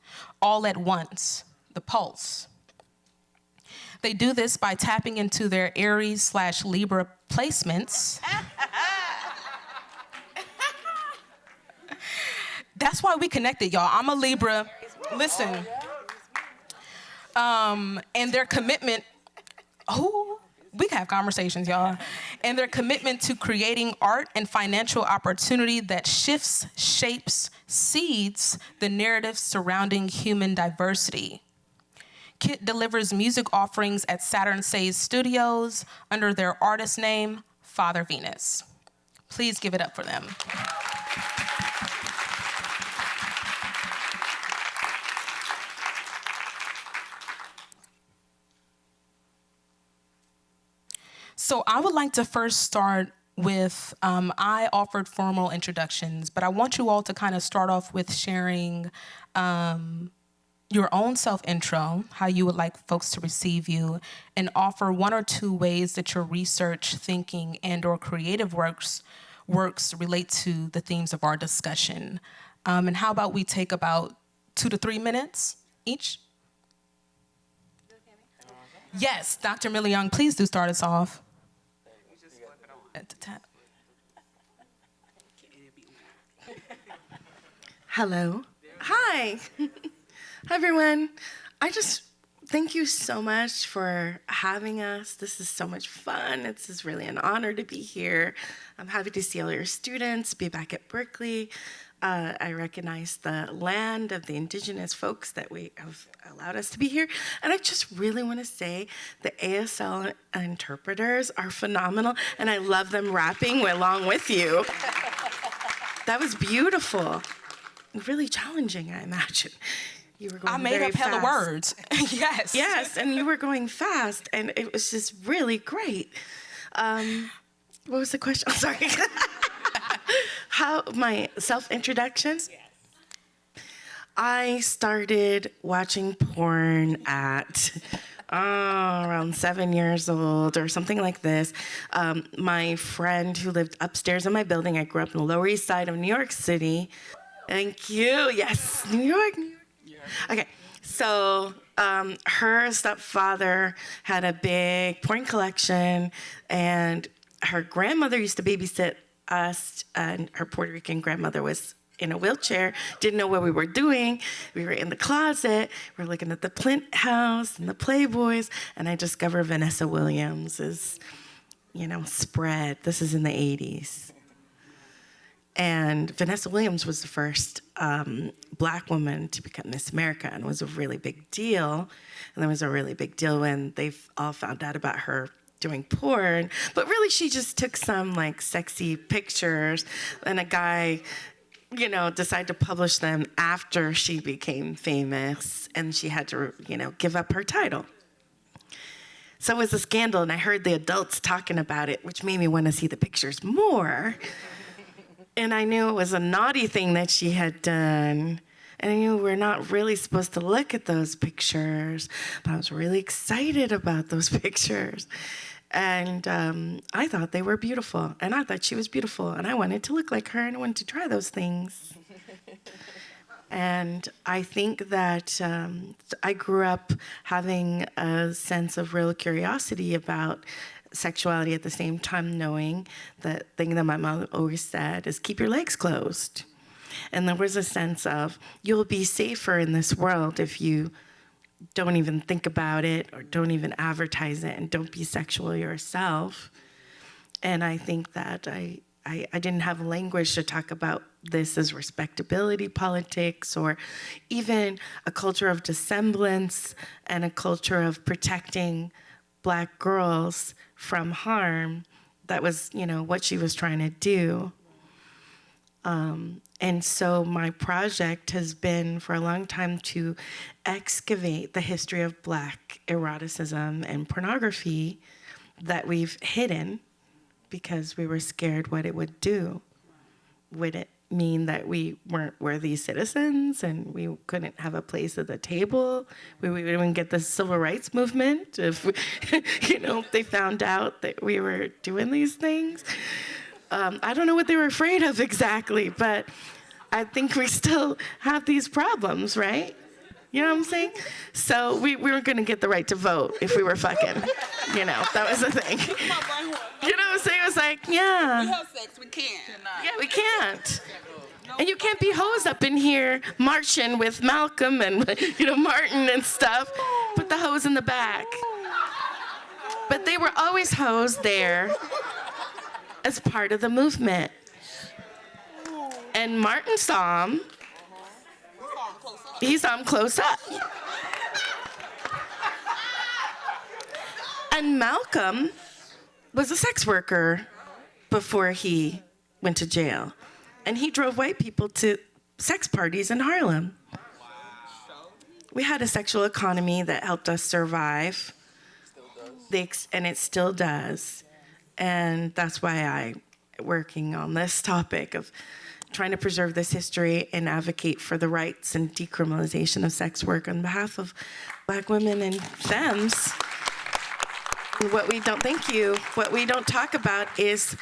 all at once, the pulse. They do this by tapping into their Aries/Libra placements. That's why we connected, y'all. I'm a Libra. Listen. And their commitment, we can have conversations, y'all. And their commitment to creating art and financial opportunity that shifts, shapes, seeds the narrative surrounding human diversity. Kit delivers music offerings at Saturn Says Studios under their artist name, Father Venus. Please give it up for them. So I would like to first start with, I offered formal introductions, but I want you all to kind of start off with sharing your own self-intro, how you would like folks to receive you, and offer one or two ways that your research, thinking, and or creative works relate to the themes of our discussion. And how about we take about 2 to 3 minutes each? Yes, Dr. Millie Young, please do start us off. At the top. Hello. Hi. Hi, everyone. I just thank you so much for having us. This is so much fun. This is really an honor to be here. I'm happy to see all your students, be back at Berkeley. I recognize the land of the indigenous folks that we have allowed us to be here. And I just really want to say the ASL interpreters are phenomenal, and I love them rapping along with you. That was beautiful. Really challenging, I imagine. You were going I made up hella words. Yes. Yes, and you were going fast, and it was just really great. What was the question? I'm sorry. How, my self-introduction? Yes. I started watching porn at around 7 years old or something like this. My friend who lived upstairs in my building, I grew up in the Lower East Side of New York City. Thank you. Yes, New York. Okay, so her stepfather had a big porn collection, and her grandmother used to babysit us, and her Puerto Rican grandmother was in a wheelchair, didn't know what we were doing. We were in the closet, we were looking at the Plint House and the Playboys, and I discovered Vanessa Williams's, spread. This is in the 80s. And Vanessa Williams was the first Black woman to become Miss America, and it was a really big deal. And there was a really big deal when they all found out about her doing porn. But really, she just took some sexy pictures, and a guy, decided to publish them after she became famous, and she had to, give up her title. So it was a scandal, and I heard the adults talking about it, which made me want to see the pictures more. And I knew it was a naughty thing that she had done. And I knew we're not really supposed to look at those pictures, but I was really excited about those pictures. And I thought they were beautiful, and I thought she was beautiful, and I wanted to look like her, and I wanted to try those things. And I think that I grew up having a sense of real curiosity about sexuality at the same time knowing the thing that my mom always said is keep your legs closed. And there was a sense of you'll be safer in this world if you don't even think about it or don't even advertise it and don't be sexual yourself. And I think that I didn't have language to talk about this as respectability politics or even a culture of dissemblance and a culture of protecting Black girls from harm. That was, what she was trying to do. And so my project has been for a long time to excavate the history of Black eroticism and pornography that we've hidden because we were scared what it would do. Would it mean that we weren't worthy citizens and we couldn't have a place at the table? We wouldn't get the civil rights movement if, they found out that we were doing these things? I don't know what they were afraid of exactly, but I think we still have these problems, right? You know what I'm saying? So we weren't gonna get the right to vote if we were fucking, that was the thing. You know what I'm saying? It was like, yeah. We have sex, we can't. Yeah, we can't. And you can't be hoes up in here marching with Malcolm and, Martin and stuff. Put the hoes in the back. But they were always hoes there as part of the movement. And Martin saw him. He saw him close up. And Malcolm was a sex worker before he went to jail. And he drove white people to sex parties in Harlem. We had a sexual economy that helped us survive. And it still does. And that's why I'm working on this topic of trying to preserve this history and advocate for the rights and decriminalization of sex work on behalf of Black women and femmes. What we don't talk about is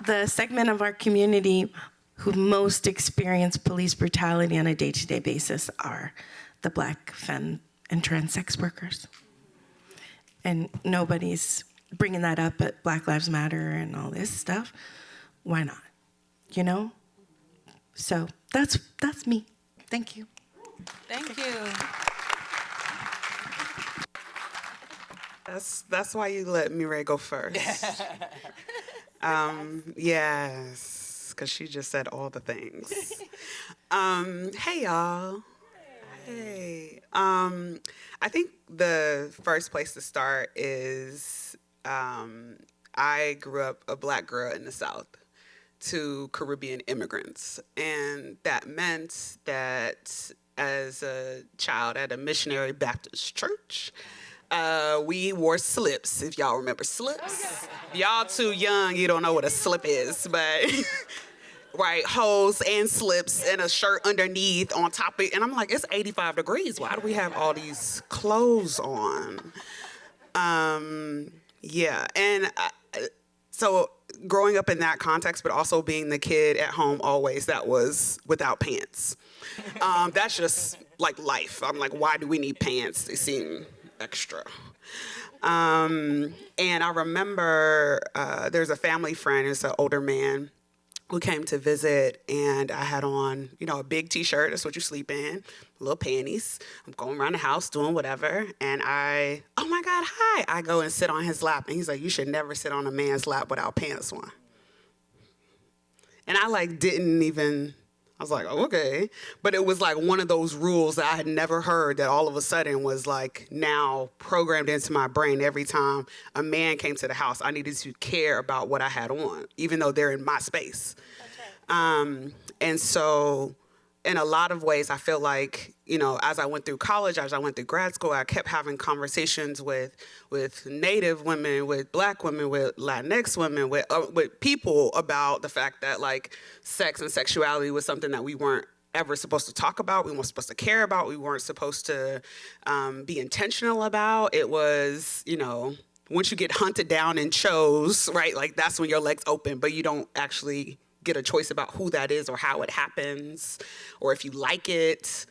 the segment of our community who most experience police brutality on a day-to-day basis are the Black femme and trans sex workers. And nobody's bringing that up at Black Lives Matter and all this stuff. Why not? So that's me. Thank you. Thank you. That's why you let Mireille go first. Yes, because she just said all the things. Hey, y'all. Hey. I think the first place to start is I grew up a Black girl in the South to Caribbean immigrants. And that meant that as a child at a missionary Baptist church, we wore slips, if y'all remember slips. Y'all too young, you don't know what a slip is, but right, hose and slips and a shirt underneath on top of it. And I'm like, it's 85 degrees. Why do we have all these clothes on? Yeah, and so growing up in that context, but also being the kid at home always that was without pants. That's just like life. I'm like, why do we need pants? They seem extra. And I remember there's a family friend, it's an older man, who came to visit, and I had on, a big t-shirt, that's what you sleep in, little panties. I'm going around the house doing whatever, and oh my God, hi. I go and sit on his lap, and he's like, you should never sit on a man's lap without pants on. And I didn't even, I was like, oh, okay. But it was one of those rules that I had never heard that all of a sudden was now programmed into my brain. Every time a man came to the house, I needed to care about what I had on, even though they're in my space. That's right. And so in a lot of ways, I feel like, as I went through college, as I went through grad school, I kept having conversations with Native women, with Black women, with Latinx women, with people about the fact that sex and sexuality was something that we weren't ever supposed to talk about, we weren't supposed to care about, we weren't supposed to be intentional about. It was, once you get hunted down and chose, right, that's when your legs open, but you don't actually get a choice about who that is or how it happens, or if you like it.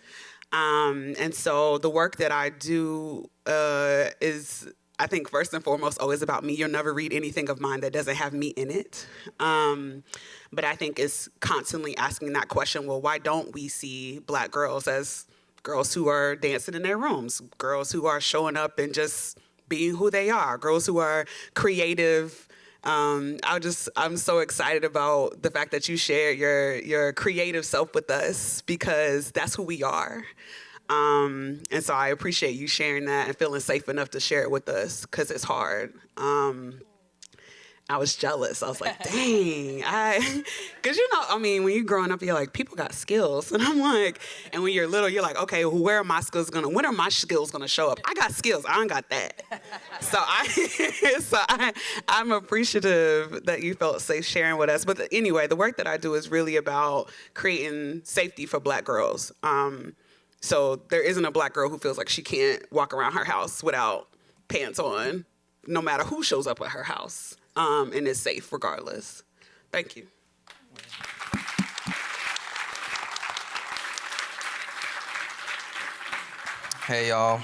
And so the work that I do is, I think, first and foremost, always about me. You'll never read anything of mine that doesn't have me in it. But I think it's constantly asking that question, well, why don't we see Black girls as girls who are dancing in their rooms, girls who are showing up and just being who they are, girls who are creative. I'm so excited about the fact that you share your creative self with us, because that's who we are. And so I appreciate you sharing that and feeling safe enough to share it with us, because it's hard. I was jealous. I was like, dang, because when you're growing up, you're like, people got skills. And I'm like, and when you're little, you're like, okay, well, when are my skills gonna show up? I got skills, I ain't got that. I'm appreciative that you felt safe sharing with us. But anyway, the work that I do is really about creating safety for Black girls. So there isn't a Black girl who feels like she can't walk around her house without pants on, no matter who shows up at her house. And is safe regardless. Thank you. Hey, y'all.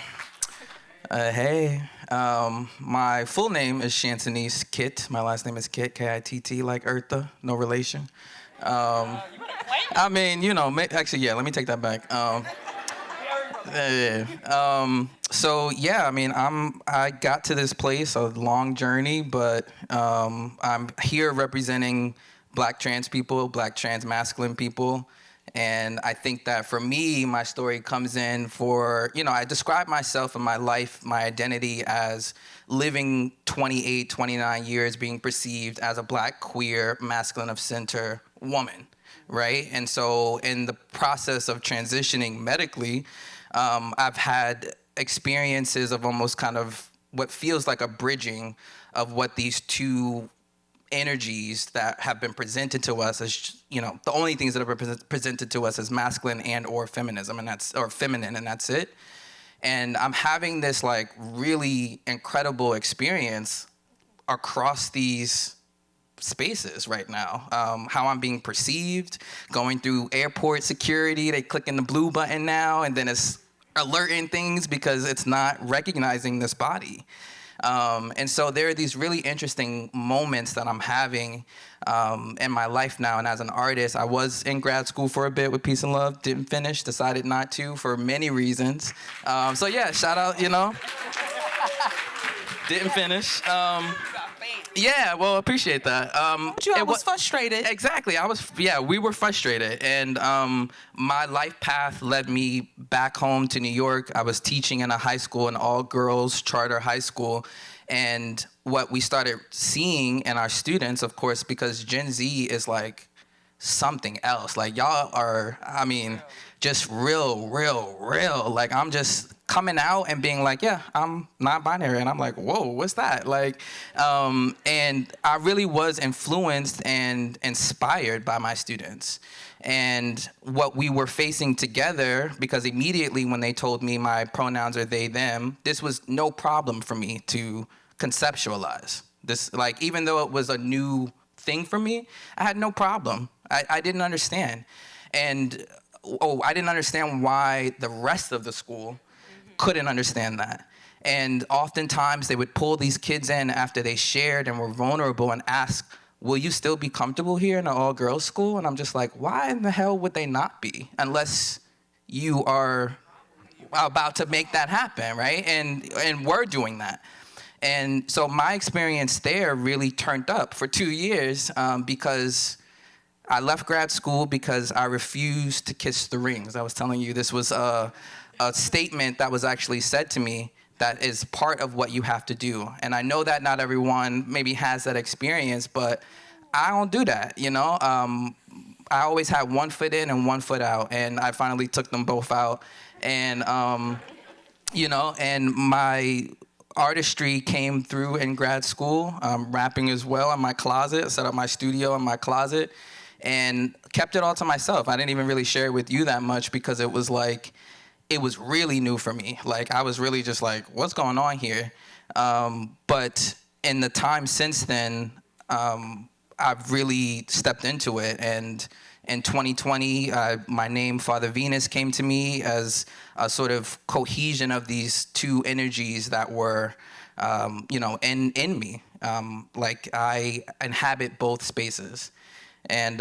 Hey. My full name is Chantonese Kitt. My last name is Kitt, K-I-T-T, like Eartha, no relation. Let me take that back. I got to this place, a long journey, but I'm here representing Black trans people, Black trans masculine people. And I think that for me, my story comes in for, I describe myself and my life, my identity as living 28, 29 years being perceived as a Black, queer, masculine of center woman, right? And so in the process of transitioning medically, I've had experiences of almost kind of what feels like a bridging of what these two energies that have been presented to us as, the only things that have been presented to us as masculine and or feminism, or feminine, and that's it. And I'm having this like really incredible experience across these spaces right now. How I'm being perceived, going through airport security, they clicking the blue button now, and then it's alerting things because it's not recognizing this body. And so there are these really interesting moments that I'm having in my life now. And as an artist, I was in grad school for a bit with Peace and Love, didn't finish, decided not to for many reasons. Shout out, didn't finish. Yeah, well, appreciate that. I was frustrated. Exactly, we were frustrated. And my life path led me back home to New York. I was teaching in a high school, an all-girls charter high school. And what we started seeing in our students, of course, because Gen Z is like something else. Like y'all are, just real. Like I'm just coming out and being like, yeah, I'm not binary. And I'm like, whoa, what's that? Like, and I really was influenced and inspired by my students. And what we were facing together, because immediately when they told me my pronouns are they, them, this was no problem for me to conceptualize. This, like, even though it was a new thing for me, I had no problem. I didn't understand. And, I didn't understand why the rest of the school couldn't understand that. And oftentimes they would pull these kids in after they shared and were vulnerable and ask, will you still be comfortable here in an all-girls school? And I'm just like, why in the hell would they not be? Unless you are about to make that happen, right? And we're doing that. And so my experience there really turned up for 2 years because I left grad school because I refused to kiss the rings. I was telling you, this was a statement that was actually said to me that is part of what you have to do. And I know that not everyone maybe has that experience, but I don't do that, I always had one foot in and one foot out, and I finally took them both out. And, and my artistry came through in grad school, rapping as well in my closet, set up my studio in my closet, and kept it all to myself. I didn't even really share it with you that much because it was like, it was really new for me. Like, I was really just like, what's going on here? But in the time since then, I've really stepped into it. And in 2020, my name, Father Venus, came to me as a sort of cohesion of these two energies that were, in me. Like I inhabit both spaces. And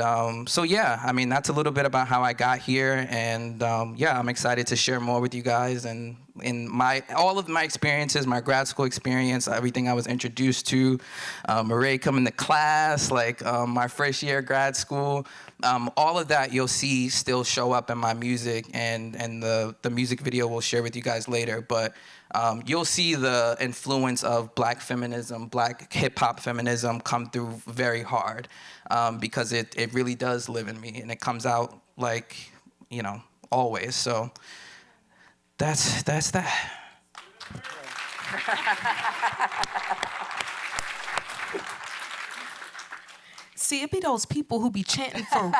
so, yeah, I mean, that's a little bit about how I got here. And yeah, I'm excited to share more with you guys. And in all of my experiences, my grad school experience, everything I was introduced to, Murray coming to class, like my first year of grad school, all of that you'll see still show up in my music. And the music video we'll share with you guys later. But you'll see the influence of Black feminism, Black hip-hop feminism come through very hard because it really does live in me, and it comes out like, always. So that's that. See, it be those people who be chanting for,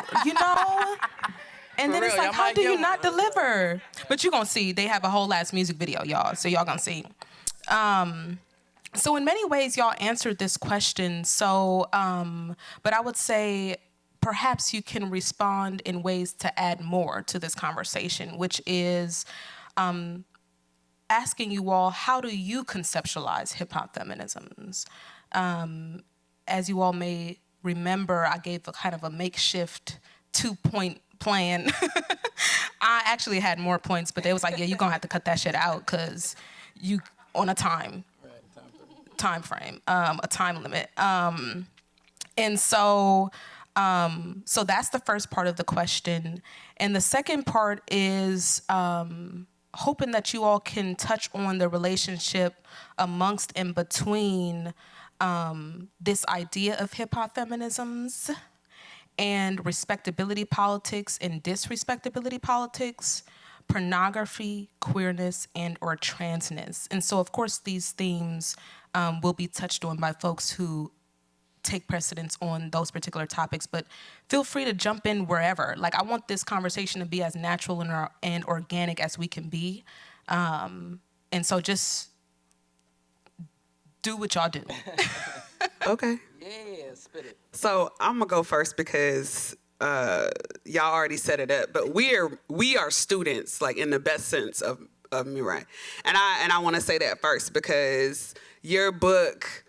and then For it's real, like, y'all how might do get you one. not deliver? But you gonna see, they have a whole ass music video, y'all, so y'all gonna see. So in many ways, y'all answered this question. So, but I would say perhaps you can respond in ways to add more to this conversation, which is asking you all, how do you conceptualize hip-hop feminisms? As you all may remember, I gave a kind of a makeshift 2-point plan. I actually had more points, but they was like, yeah, you're gonna have to cut that shit out because you on a time frame, a time limit. And so that's the first part of the question. And the second part is hoping that you all can touch on the relationship amongst and between this idea of hip-hop feminisms and respectability politics and disrespectability politics, pornography, queerness, and or transness. And so, of course, these themes will be touched on by folks who take precedence on those particular topics, but feel free to jump in wherever. Like, I want this conversation to be as natural and organic as we can be. And so just do what y'all do. Okay. Yeah, spit it. So I'm gonna go first because y'all already set it up, but we are students, like in the best sense of Mirai, and I want to say that first because your book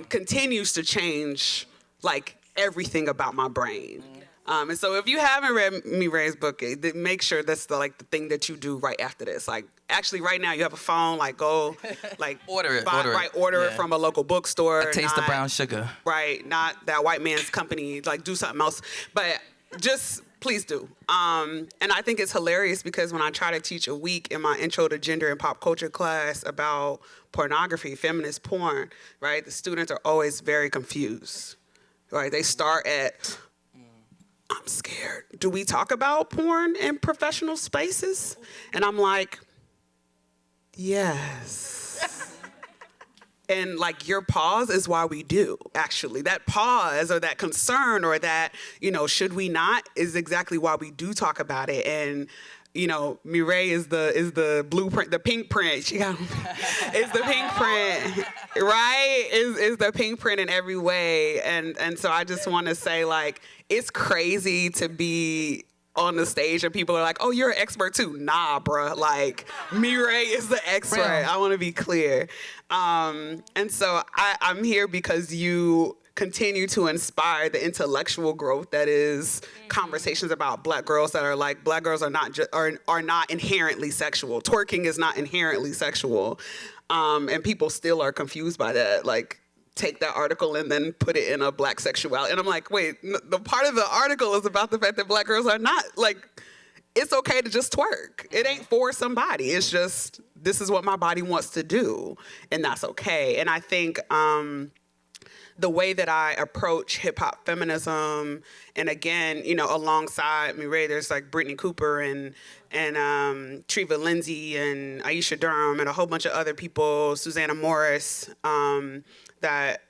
continues to change like everything about my brain. And so if you haven't read Mirai's book, make sure that's the thing that you do right after this. Like, actually, right now you have a phone. Like, go, like, Order it. Order it Yeah. from a local bookstore. A taste of brown sugar. Right, not that white man's company. Like, do something else. But just please do. And I think it's hilarious because when I try to teach a week in my intro to gender and pop culture class about pornography, feminist porn, right, the students are always very confused. Right, they start at, I'm scared. Do we talk about porn in professional spaces? And I'm like, yes. And like your pause is why we do, actually. That pause or that concern or that, should we not is exactly why we do talk about it. And Mireille is the blueprint, the pink print. She got is the pink print, right? Is the pink print in every way. And so I just want to say, like, it's crazy to be on the stage and people are like, oh, you're an expert too. Nah, bruh. Like, Mireille is the expert. Real. I want to be clear. And so I'm here because you continue to inspire the intellectual growth that is conversations about Black girls that are like, Black girls are not inherently sexual. Twerking is not inherently sexual. And people still are confused by that. Like, take that article and then put it in a Black sexuality. And I'm like, wait, the part of the article is about the fact that Black girls are not, like, it's okay to just twerk. It ain't for somebody. It's just, this is what my body wants to do. And that's okay. And I think the way that I approach hip hop feminism, and again, alongside Mireille, there's like Brittany Cooper and Treva Lindsay and Aisha Durham and a whole bunch of other people, Susanna Morris, that,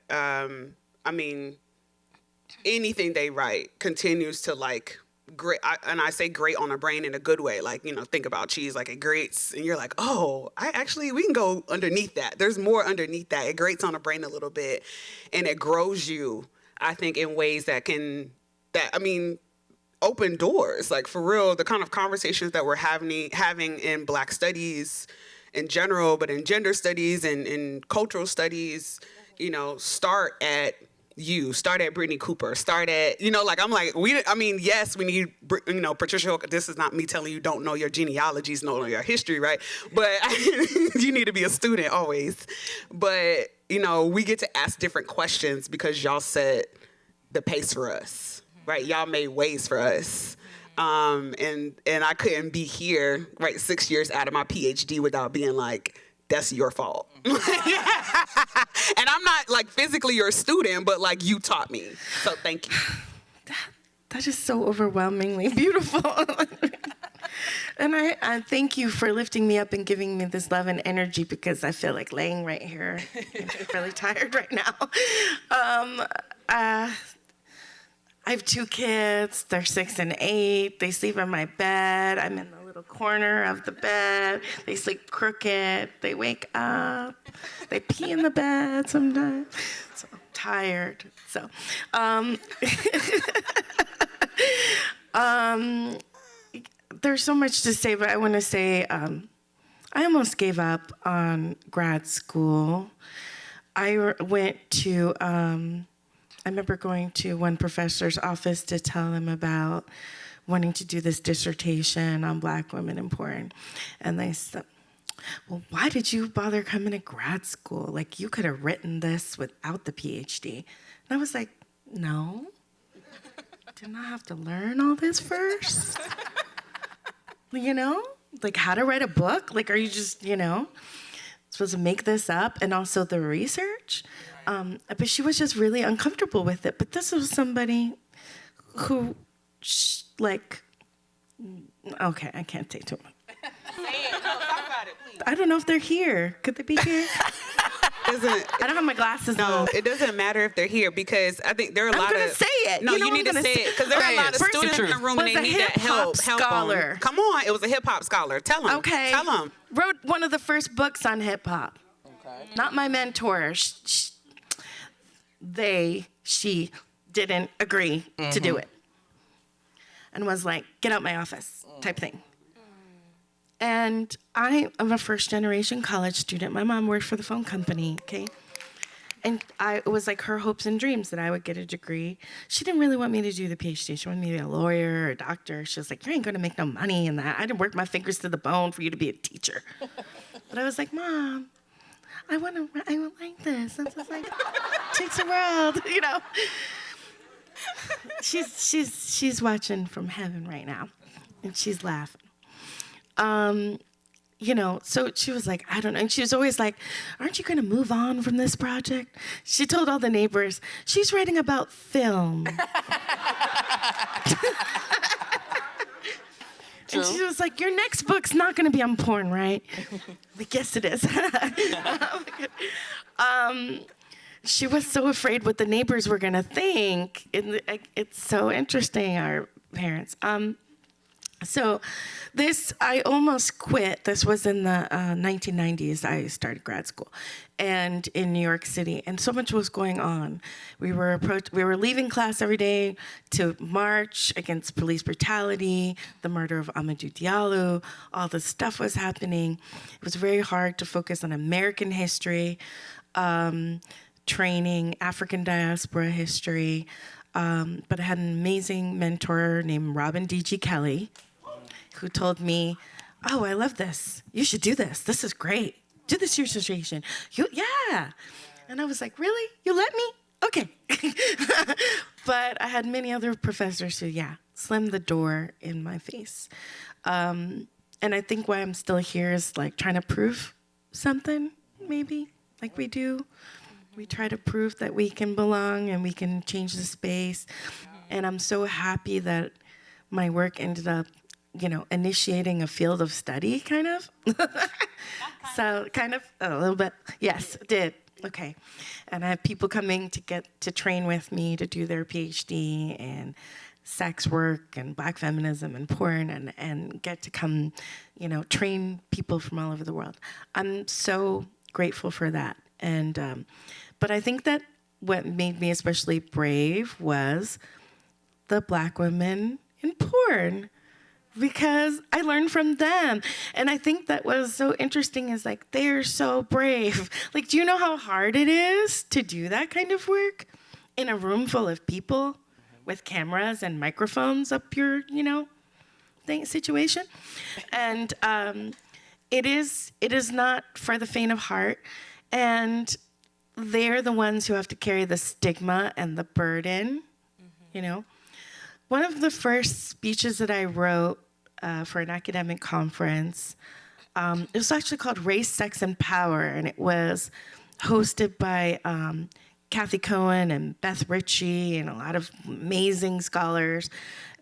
anything they write continues to like, great, and I say great on the brain in a good way. Like, think about cheese, like it grates, and you're like, oh, we can go underneath that. There's more underneath that. It grates on the brain a little bit, and it grows you I think, in ways that open doors. Like, for real, the kind of conversations that we're having in Black studies in general, but in gender studies and in cultural studies, start at Brittany Cooper, start at, I'm like, yes, we need, Patricia, this is not me telling you don't know your genealogies, know your history, right? But you need to be a student always. But, we get to ask different questions because y'all set the pace for us, right? Y'all made ways for us. And I couldn't be here, right, 6 years out of my PhD without being like, that's your fault. And I'm not like physically your student, but like you taught me. So thank you. That is so overwhelmingly beautiful. And I thank you for lifting me up and giving me this love and energy, because I feel like laying right here. I'm really tired right now. I have 2 kids. They're 6 and 8. They sleep in my bed. I'm in the little corner of the bed. They sleep crooked. They wake up. They pee in the bed sometimes. So I'm tired. So, there's so much to say, but I want to say I almost gave up on grad school. I went to... I remember going to one professor's office to tell him about wanting to do this dissertation on Black women in porn. And they said, well, why did you bother coming to grad school? Like, you could have written this without the PhD. And I was like, no. Didn't I have to learn all this first? Like how to write a book? Like, are you just, supposed to make this up? And also the research? But she was just really uncomfortable with it. But this was somebody who, okay, I can't say too much. Talk about it, please. I don't know if they're here. Could they be here? I don't have my glasses on. No, it doesn't matter if they're here, because I think there are a lot of... I'm going to say it. No, you need to say it, because there are a lot of students in the room and they need that help. Scholar. Them. Come on, it was a hip-hop scholar. Tell them. Okay. Tell them. Wrote one of the first books on hip-hop. Okay. Not my mentor. She didn't agree to do it. And was like, get out my office type thing. And I am a first-generation college student. My mom worked for the phone company, okay? And it was like her hopes and dreams that I would get a degree. She didn't really want me to do the PhD. She wanted me to be a lawyer or a doctor. She was like, you ain't gonna make no money in that. I didn't work my fingers to the bone for you to be a teacher. But I was like, Mom, I would like this. And so I was like, takes the world, She's watching from heaven right now, and she's laughing. So she was like, I don't know. And she was always like, aren't you going to move on from this project? She told all the neighbors, she's writing about film. And she was like, your next book's not going to be on porn, right? Like, yes, it is. She was so afraid what the neighbors were going to think. It's so interesting, our parents. So I almost quit. This was in the 1990s. I started grad school, and in New York City, and so much was going on. We were leaving class every day to march against police brutality, the murder of Amadou Diallo. All this stuff was happening. It was very hard to focus on American history, training, African diaspora history. But I had an amazing mentor named Robin D.G. Kelly, who told me, oh, I love this. You should do this. This is great. Do this dissertation. Yeah. And I was like, really? You let me? Okay. But I had many other professors who, slammed the door in my face. And I think why I'm still here is like trying to prove something, maybe, like we do. We try to prove that we can belong and we can change the space. And I'm so happy that my work ended up, initiating a field of study, kind of. So, kind of, a little bit. Yes, it did. Okay. And I have people coming to train with me to do their PhD and sex work and Black feminism and porn and get to come, train people from all over the world. I'm so grateful for that. And, but I think that, what made me especially brave was the Black women in porn, because I learned from them. And I think that was so interesting is like, they're so brave. Like, do you know how hard it is to do that kind of work in a room full of people with cameras and microphones up your, situation? And it is not for the faint of heart. And they're the ones who have to carry the stigma and the burden, One of the first speeches that I wrote for an academic conference, it was actually called Race, Sex, and Power, and it was hosted by Kathy Cohen and Beth Ritchie and a lot of amazing scholars.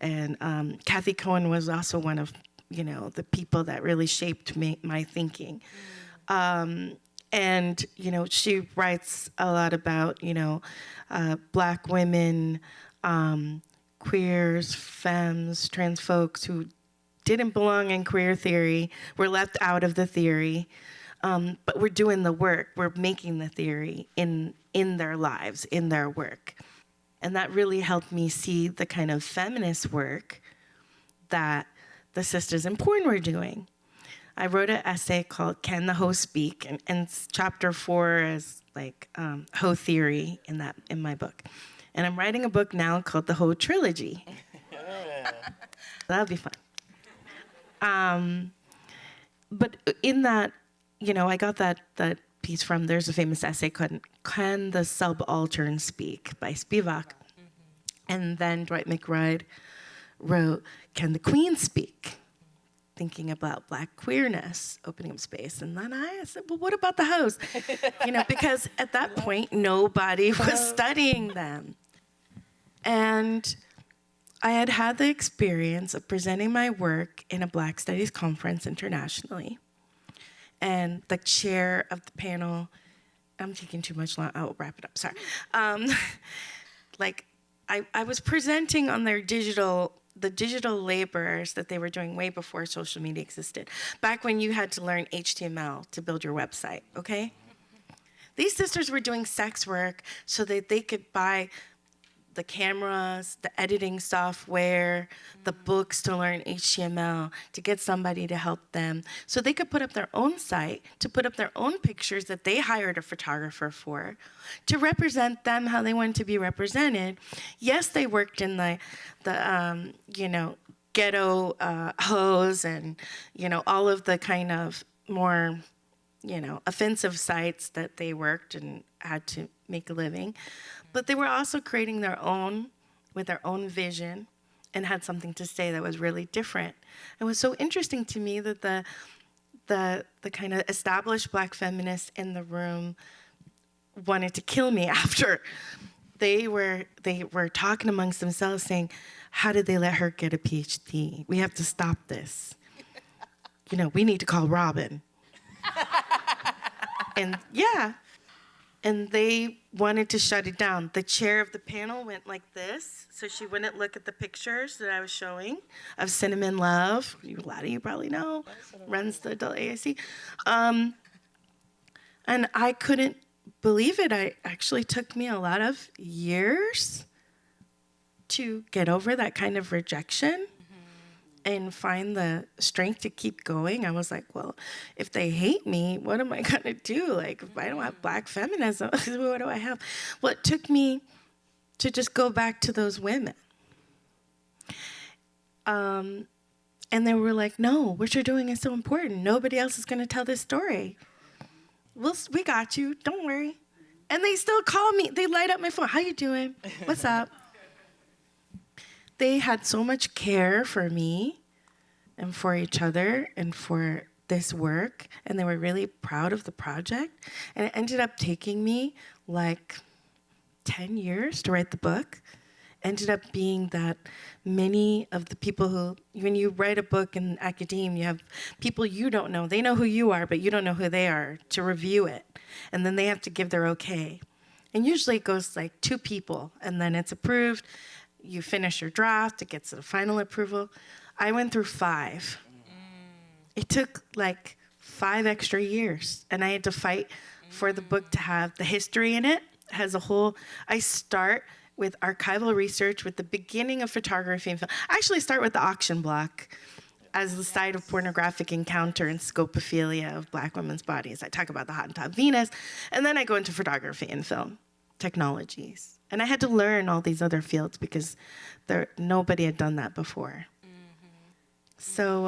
And Kathy Cohen was also one of, the people that really shaped my thinking. And, she writes a lot about, Black women, queers, femmes, trans folks who didn't belong in queer theory, were left out of the theory, but we're doing the work. We're making the theory in their lives, in their work. And that really helped me see the kind of feminist work that the sisters in porn were doing. I wrote an essay called Can the Hoe Speak? And chapter 4 is like hoe theory in my book. And I'm writing a book now called The Hoe Trilogy. That'll be fun. But in that, I got that piece from, there's a famous essay called Can the Subaltern Speak by Spivak. And then Dwight McBride wrote Can the Queen Speak? Thinking about Black queerness, opening up space. And then I said, well, what about the hoes? Because at that point, nobody was studying them. And I had the experience of presenting my work in a Black Studies conference internationally. And the chair of the panel, I'm taking too much long, I'll wrap it up, sorry. I was presenting on the digital labors that they were doing way before social media existed, back when you had to learn HTML to build your website, okay? These sisters were doing sex work so that they could buy the cameras, the editing software, the books to learn HTML, to get somebody to help them, so they could put up their own site, to put up their own pictures that they hired a photographer for, to represent them how they wanted to be represented. Yes, they worked in the ghetto hoes and, all of the kind of more, offensive sites that they worked and had to make a living. But they were also creating their own, with their own vision, and had something to say that was really different. It was so interesting to me that the kind of established Black feminists in the room wanted to kill me after. They were talking amongst themselves saying, how did they let her get a PhD? We have to stop this. We need to call Robin. And yeah. And they wanted to shut it down. The chair of the panel went like this, so she wouldn't look at the pictures that I was showing of Cinnamon Love. A lot of you probably know, runs the adult AAC. And I couldn't believe it. It actually took me a lot of years to get over that kind of rejection and find the strength to keep going. I was like, well, if they hate me, what am I gonna do? Like, if I don't have Black feminism, what do I have? Well, it took me to just go back to those women. And they were like, no, what you're doing is so important. Nobody else is gonna tell this story. We got you, don't worry. And they still call me, they light up my phone. How you doing? What's up? They had so much care for me and for each other and for this work, and they were really proud of the project. And it ended up taking me like 10 years to write the book. Ended up being that many of the people who, when you write a book in academia, you have people you don't know. They know who you are, but you don't know who they are, to review it. And then they have to give their okay. And usually it goes like 2 people, and then it's approved. You finish your draft, it gets to the final approval. I went through 5. It took like 5 extra years, and I had to fight for the book to have the history in it has a whole, I start with archival research, with the beginning of photography and film. I actually start with the auction block as the site of pornographic encounter and scopophilia of Black women's bodies. I talk about the Hottentot Venus, and then I go into photography and film technologies. And I had to learn all these other fields because nobody had done that before. So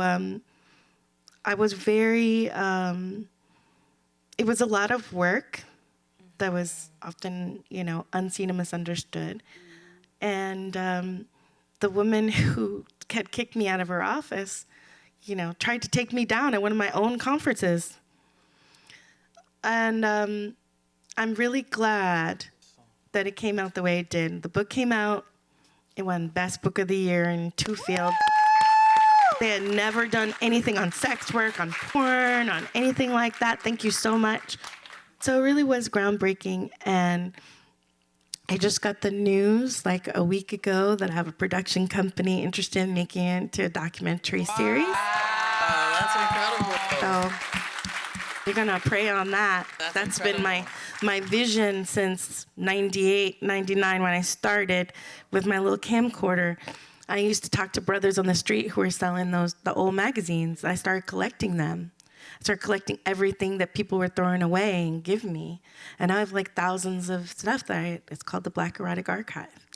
I was very, it was a lot of work that was often, unseen and misunderstood. And the woman who had kicked me out of her office, tried to take me down at one of my own conferences. And I'm really glad that it came out the way it did. The book came out, it won Best Book of the Year in 2 fields. They had never done anything on sex work, on porn, on anything like that. Thank you so much. So it really was groundbreaking. And I just got the news like a week ago that I have a production company interested in making it into a documentary series. That's incredible. So you're gonna pray on that. That's been my vision since 98, 99 when I started with my little camcorder. I used to talk to brothers on the street who were selling the old magazines. I started collecting them. I started collecting everything that people were throwing away and giving me. And I have like thousands of stuff it's called the Black Erotic Archive.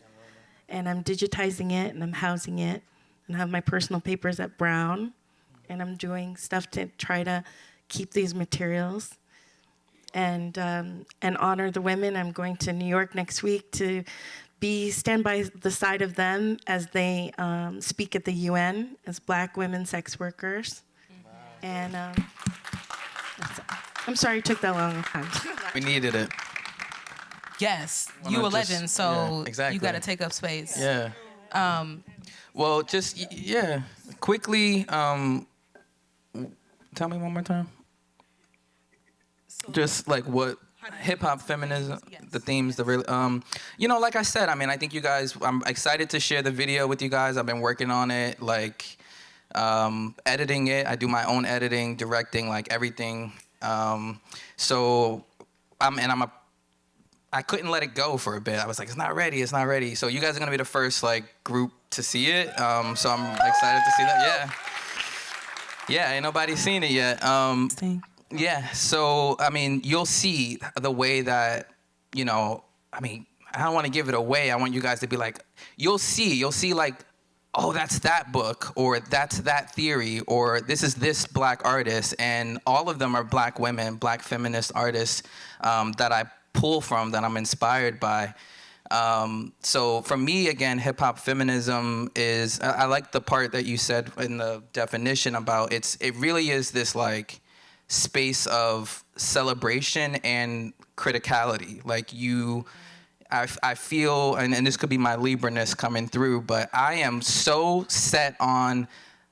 And I'm digitizing it and I'm housing it. And I have my personal papers at Brown. And I'm doing stuff to try to keep these materials and honor the women. I'm going to New York next week to stand by the side of them as they speak at the UN as Black women sex workers. Wow. And I'm sorry it took that long time. We needed it. Yes, you a legend, so yeah, exactly. you got to take up space. Yeah. Well, quickly, tell me one more time. Just like what hip hop, feminism, the themes, the real, like I said, I think you guys, I'm excited to share the video with you guys. I've been working on it, editing it. I do my own editing, directing, everything. I couldn't let it go for a bit. I was like, it's not ready. So you guys are gonna be the first group to see it. So I'm excited to see that. Yeah, ain't nobody seen it yet. Yeah, so, you'll see the way that, I don't want to give it away. I want you guys to be you'll see oh, that's that book, or that's that theory, or this is this Black artist, and all of them are Black women, Black feminist artists that I pull from, that I'm inspired by. So for me, again, hip-hop feminism is, I like the part that you said in the definition about it really is this space of celebration and criticality. I feel, and this could be my Libra-ness coming through, but I am so set on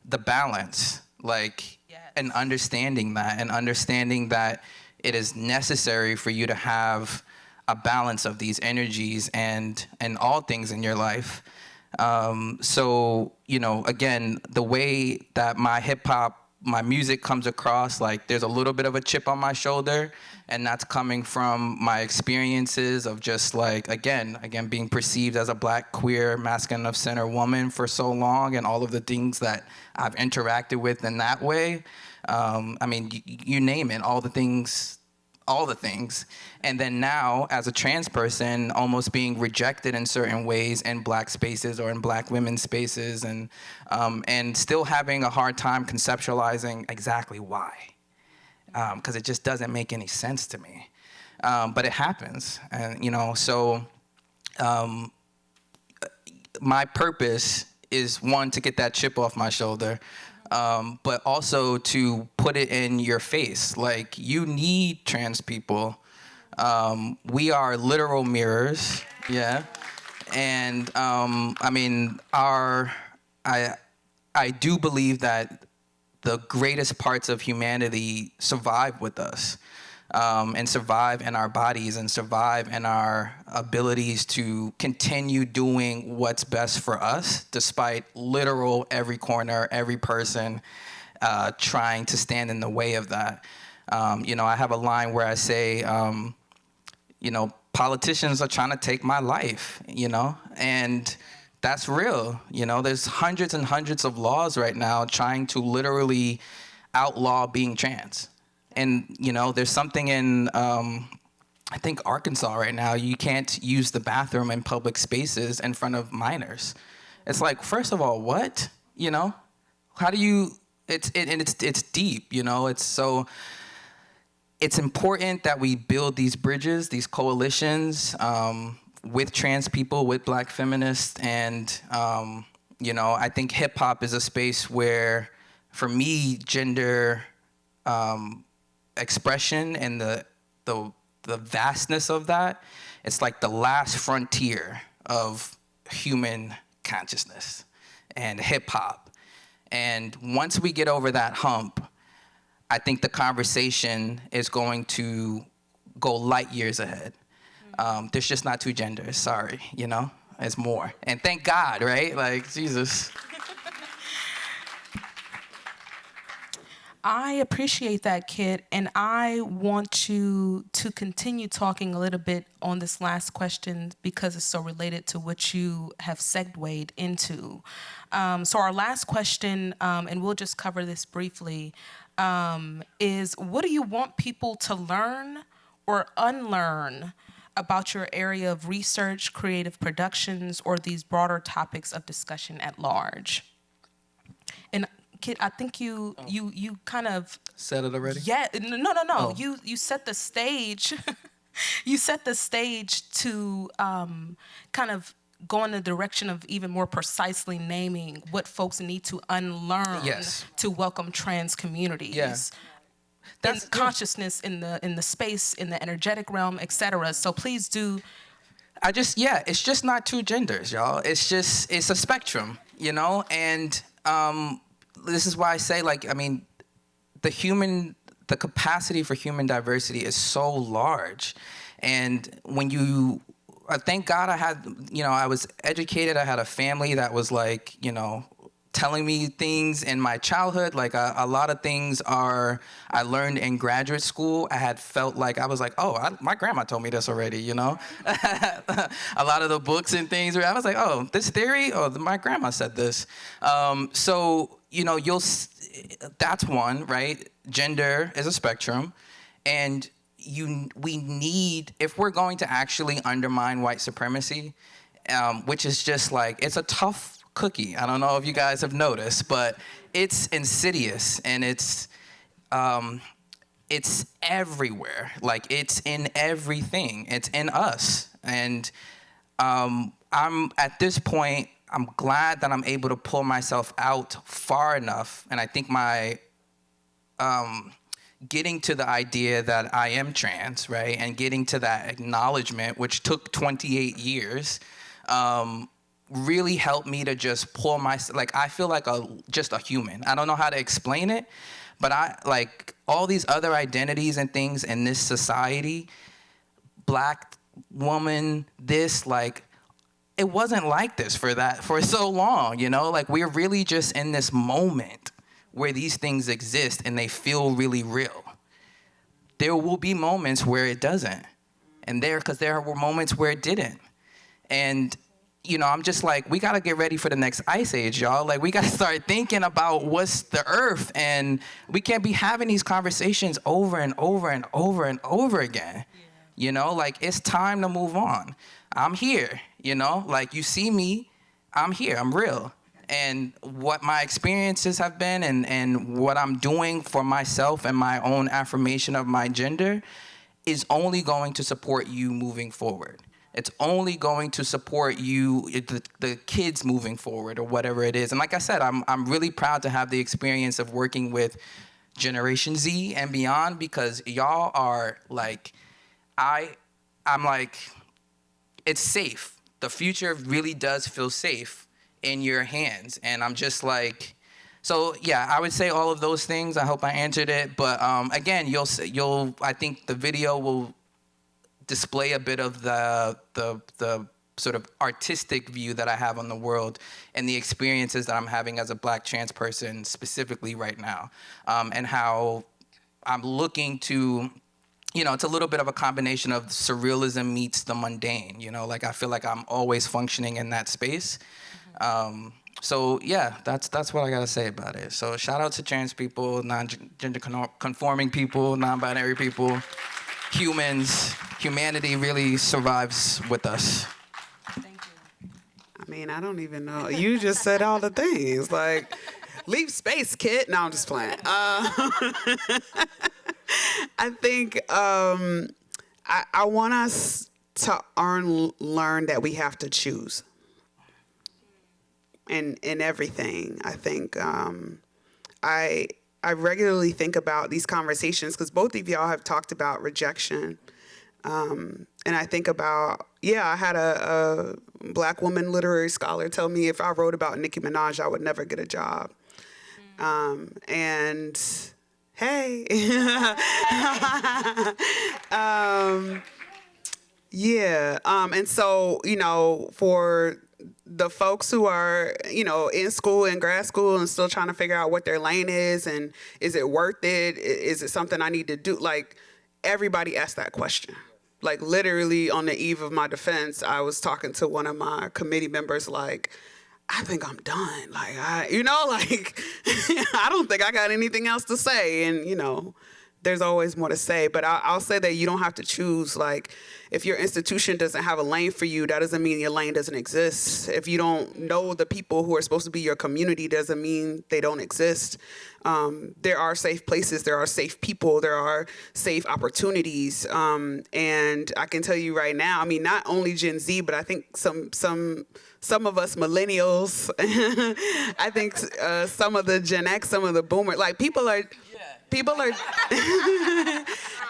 the balance, and understanding that it is necessary for you to have a balance of these energies and all things in your life. So, again, the way that my music comes across, there's a little bit of a chip on my shoulder, and that's coming from my experiences of just again being perceived as a Black, queer, masculine of center woman for so long, and all of the things that I've interacted with in that way. You name it, all the things. And then now, as a trans person, almost being rejected in certain ways in Black spaces or in Black women's spaces, and still having a hard time conceptualizing exactly why, because it just doesn't make any sense to me. But it happens, and so my purpose is, one, to get that chip off my shoulder, but also to put it in your face. You need trans people. We are literal mirrors, yeah. And I do believe that the greatest parts of humanity survive with us, and survive in our bodies, and survive in our abilities to continue doing what's best for us, despite literal every corner, every person trying to stand in the way of that. I have a line where I say, politicians are trying to take my life, and that's real. There's hundreds and hundreds of laws right now trying to literally outlaw being trans. And, there's something in, I think Arkansas right now, you can't use the bathroom in public spaces in front of minors. It's like, first of all, what? How do you, it's deep, it's so, it's important that we build these bridges, these coalitions, with trans people, with Black feminists, and I think hip hop is a space where, for me, gender expression and the vastness of that, it's like the last frontier of human consciousness and hip hop. And once we get over that hump, I think the conversation is going to go light years ahead. There's just not two genders, sorry, it's more. And thank God, right? Like, Jesus. I appreciate that, Kit, and I want to continue talking a little bit on this last question because it's so related to what you have segued into. So our last question, and we'll just cover this briefly, is what do you want people to learn or unlearn about your area of research, creative productions, or these broader topics of discussion at large? And Kit, I think you kind of said it already. Yeah, no. Oh. You set the stage. You set the stage to kind of go in the direction of even more precisely naming what folks need to unlearn to welcome trans communities. Yeah. That's consciousness in the space, in the energetic realm, etc. So please do. It's just not two genders, y'all. It's a spectrum, and this is why I say, the capacity for human diversity is so large. And thank God I had, I was educated, I had a family that was telling me things in my childhood. A lot of things I learned in graduate school. I had felt like I was like, my grandma told me this already, A lot of the books and things where I was like, this theory, my grandma said this. So, that's one, right? Gender is a spectrum, and we need, if we're going to actually undermine white supremacy, which is just it's a tough cookie. I don't know if you guys have noticed, but it's insidious and it's everywhere. It's in everything. It's in us. And I'm at this point, I'm glad that I'm able to pull myself out far enough. And I think my getting to the idea that I am trans, right? And getting to that acknowledgement, which took 28 years, really helped me to just pull myself, I feel just a human. I don't know how to explain it, but I all these other identities and things in this society, Black woman, this, it wasn't like this for so long, we're really just in this moment where these things exist and they feel really real. There will be moments where it doesn't, and because there were moments where it didn't. And I'm just we got to get ready for the next ice age, y'all. We got to start thinking about what's the earth, and we can't be having these conversations over and over and over and over again. It's time to move on. I'm here, you see me, I'm here, I'm real. And what my experiences have been and what I'm doing for myself and my own affirmation of my gender is only going to support you moving forward. It's only going to support you, the kids moving forward or whatever it is. And like I said, I'm really proud to have the experience of working with Generation Z and beyond, because y'all are it's safe. The future really does feel safe in your hands. And I'm just so yeah, I would say all of those things. I hope I answered it. But again, I think the video will display a bit of the sort of artistic view that I have on the world and the experiences that I'm having as a Black trans person specifically right now, and how I'm looking to you know, it's a little bit of a combination of surrealism meets the mundane, you know, like I feel like I'm always functioning in that space. So yeah, that's what I gotta say about it. So shout out to trans people, non-gender conforming people, non-binary people, humans. Humanity really survives with us. I mean, I don't even know. You just said all the things. Like, leave space, kid. No, I'm just playing. I think I want us to learn that we have to choose. In everything, I think I regularly think about these conversations because both of y'all have talked about rejection. And I think about, I had a Black woman literary scholar tell me if I wrote about Nicki Minaj, I would never get a job. And hey, and so, you know, for the folks who are, you know, in school, in grad school, and still trying to figure out what their lane is, and is it worth it? Is it something I need to do? Like, everybody asks that question. Like, literally on the eve of my defense, I was talking to one of my committee members, like, I think I'm done. Like, I don't think I got anything else to say. And, you know, there's always more to say, but I'll say that you don't have to choose. Like, if your institution doesn't have a lane for you, that doesn't mean your lane doesn't exist. If you don't know the people who are supposed to be your community, doesn't mean they don't exist. There are safe places, there are safe people, there are safe opportunities. And I can tell you right now, I mean, not only Gen Z, but I think some of us millennials, I think some of the Gen X, some of the boomers, like people are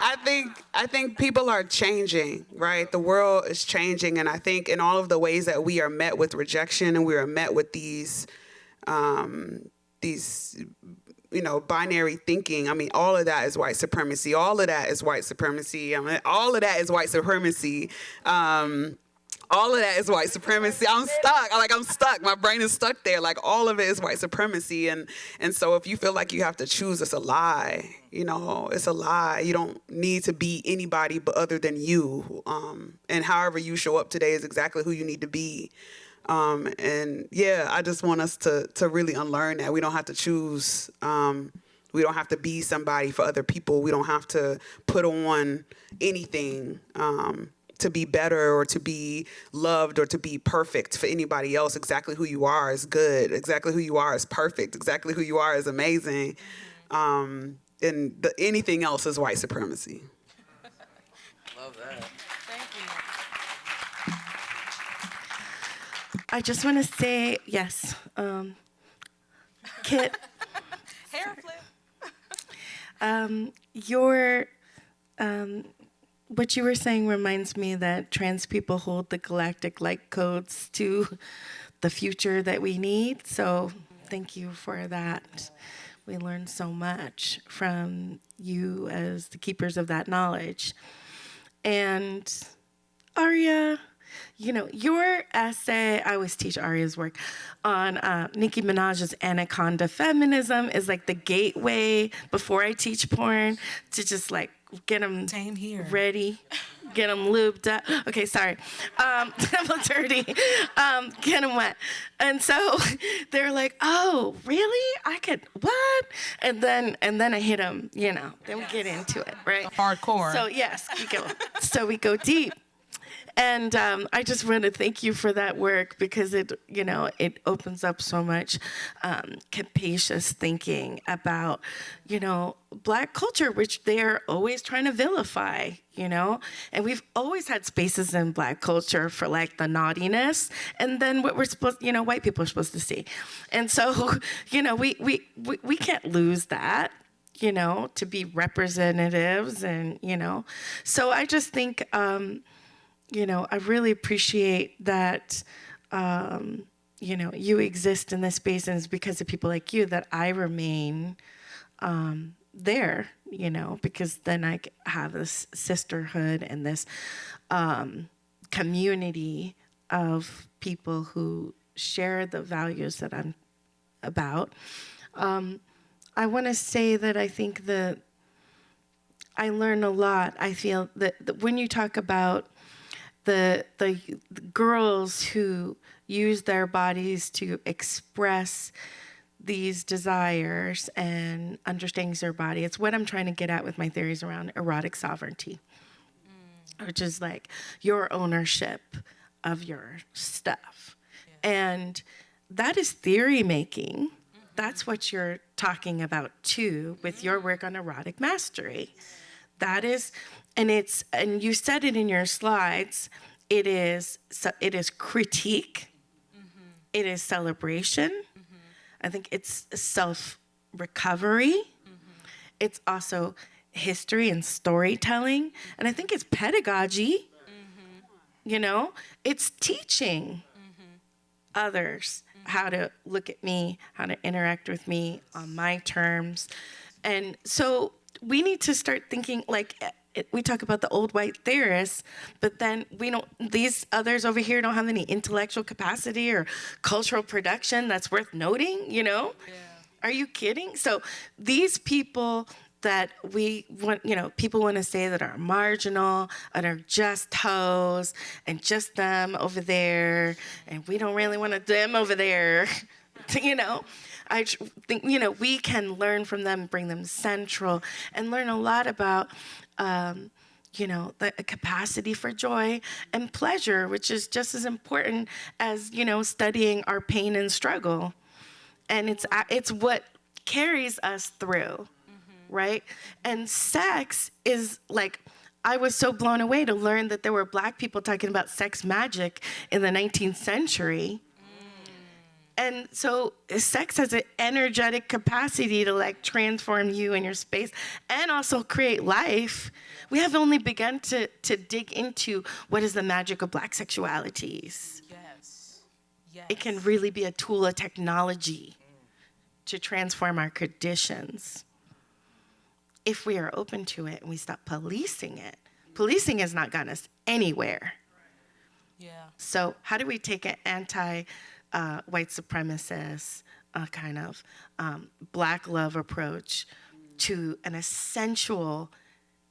I think people are changing, right? The world is changing, and I think in all of the ways that we are met with rejection and we are met with these you know, binary thinking. I mean, all of that is white supremacy. All of that is white supremacy. I mean, all of that is white supremacy. All of that is white supremacy. I'm stuck. I'm stuck. My brain is stuck there. Like, all of it is white supremacy. And so if you feel like you have to choose, it's a lie. You know, it's a lie. You don't need to be anybody but other than you. And however you show up today is exactly who you need to be. And yeah, I just want us to really unlearn that. We don't have to choose. We don't have to be somebody for other people. We don't have to put on anything to be better or to be loved or to be perfect for anybody else. Exactly who you are is good. Exactly who you are is perfect. Exactly who you are is amazing. And anything else is white supremacy. Love that. I just want to say, yes, Kit. Hair flip. What you were saying reminds me that trans people hold the galactic light codes to the future that we need. So thank you for that. We learned so much from you as the keepers of that knowledge. And Aria, you know, your essay, I always teach Aria's work, on Nicki Minaj's Anaconda Feminism is like the gateway before I teach porn to just like get them ready, get them lubed up. Okay, sorry. I'm dirty. Get them wet. And so they're like, oh, really? I could, what? And then I hit them, you know, then we get into it, right? Hardcore. So yes, we go deep. And I just want to thank you for that work because it opens up so much capacious thinking about, you know, Black culture, which they're always trying to vilify, you know? And we've always had spaces in Black culture for like the naughtiness and then what we're supposed, you know, white people are supposed to see. And so, you know, we can't lose that, you know, to be representatives and, you know. So I just think, you know, I really appreciate that, you know, you exist in this space, and it's because of people like you that I remain there, you know, because then I have this sisterhood and this community of people who share the values that I'm about. I want to say that I think that I learn a lot. I feel that when you talk about the girls who use their bodies to express these desires and understanding their body, it's what I'm trying to get at with my theories around erotic sovereignty, which is like your ownership of your stuff. And that is theory making. That's what you're talking about too with your work on erotic mastery. That is, and you said it in your slides, it is critique, it is celebration. I think it's self-recovery. It's also history and storytelling. And I think it's pedagogy. You know, it's teaching others how to look at me, how to interact with me on my terms. And so we need to start thinking, like, we talk about the old white theorists, but then these others over here don't have any intellectual capacity or cultural production that's worth noting, you know? Yeah. Are you kidding? So these people that we want, you know, people want to say that are marginal and are just hoes and just them over there, and we don't really want them over there, you know? I think, you know, we can learn from them, bring them central, and learn a lot about, you know, the capacity for joy and pleasure, which is just as important as, you know, studying our pain and struggle. And it's what carries us through, right? And sex is like, I was so blown away to learn that there were Black people talking about sex magic in the 19th century. And so sex has an energetic capacity to like transform you and your space and also create life. We have only begun to dig into what is the magic of Black sexualities. Yes. It can really be a tool of technology to transform our conditions if we are open to it and we stop policing it. Policing has not gotten us anywhere. Yeah. So how do we take an white supremacist kind of Black love approach to an essential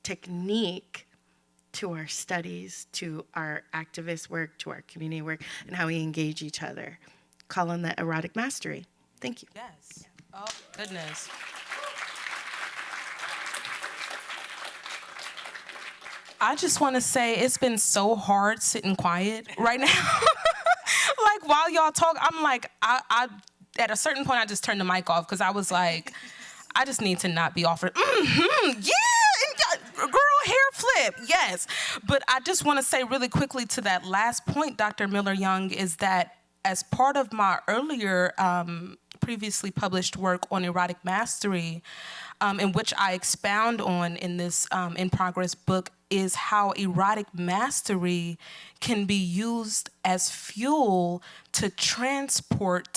technique to our studies, to our activist work, to our community work, and how we engage each other? Calling that erotic mastery. Thank you. Yes. Oh, goodness. I just want to say it's been so hard sitting quiet right now. Like, while y'all talk, I'm like, I at a certain point, I just turned the mic off because I was like, I just need to not be offered, girl, hair flip, yes. But I just want to say really quickly to that last point, Dr. Miller-Young, is that as part of my earlier previously published work on erotic mastery, in which I expound on in this in progress book, is how erotic mastery can be used as fuel to teleport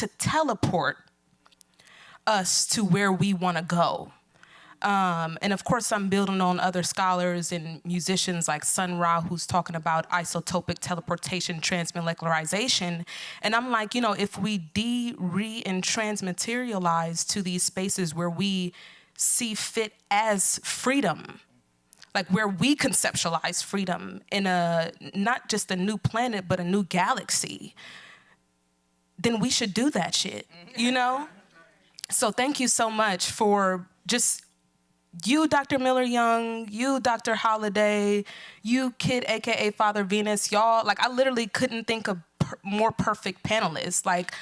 us to where we want to go. And of course, I'm building on other scholars and musicians like Sun Ra, who's talking about isotopic teleportation, transmolecularization. And I'm like, you know, if we re, and transmaterialize to these spaces where we see fit as freedom, like where we conceptualize freedom in not just a new planet, but a new galaxy, then we should do that shit, you know? So thank you so much for just you, Dr. Miller-Young, you, Dr. Holliday, you, Kid, AKA Father Venus, y'all. Like, I literally couldn't think of more perfect panelists. Like,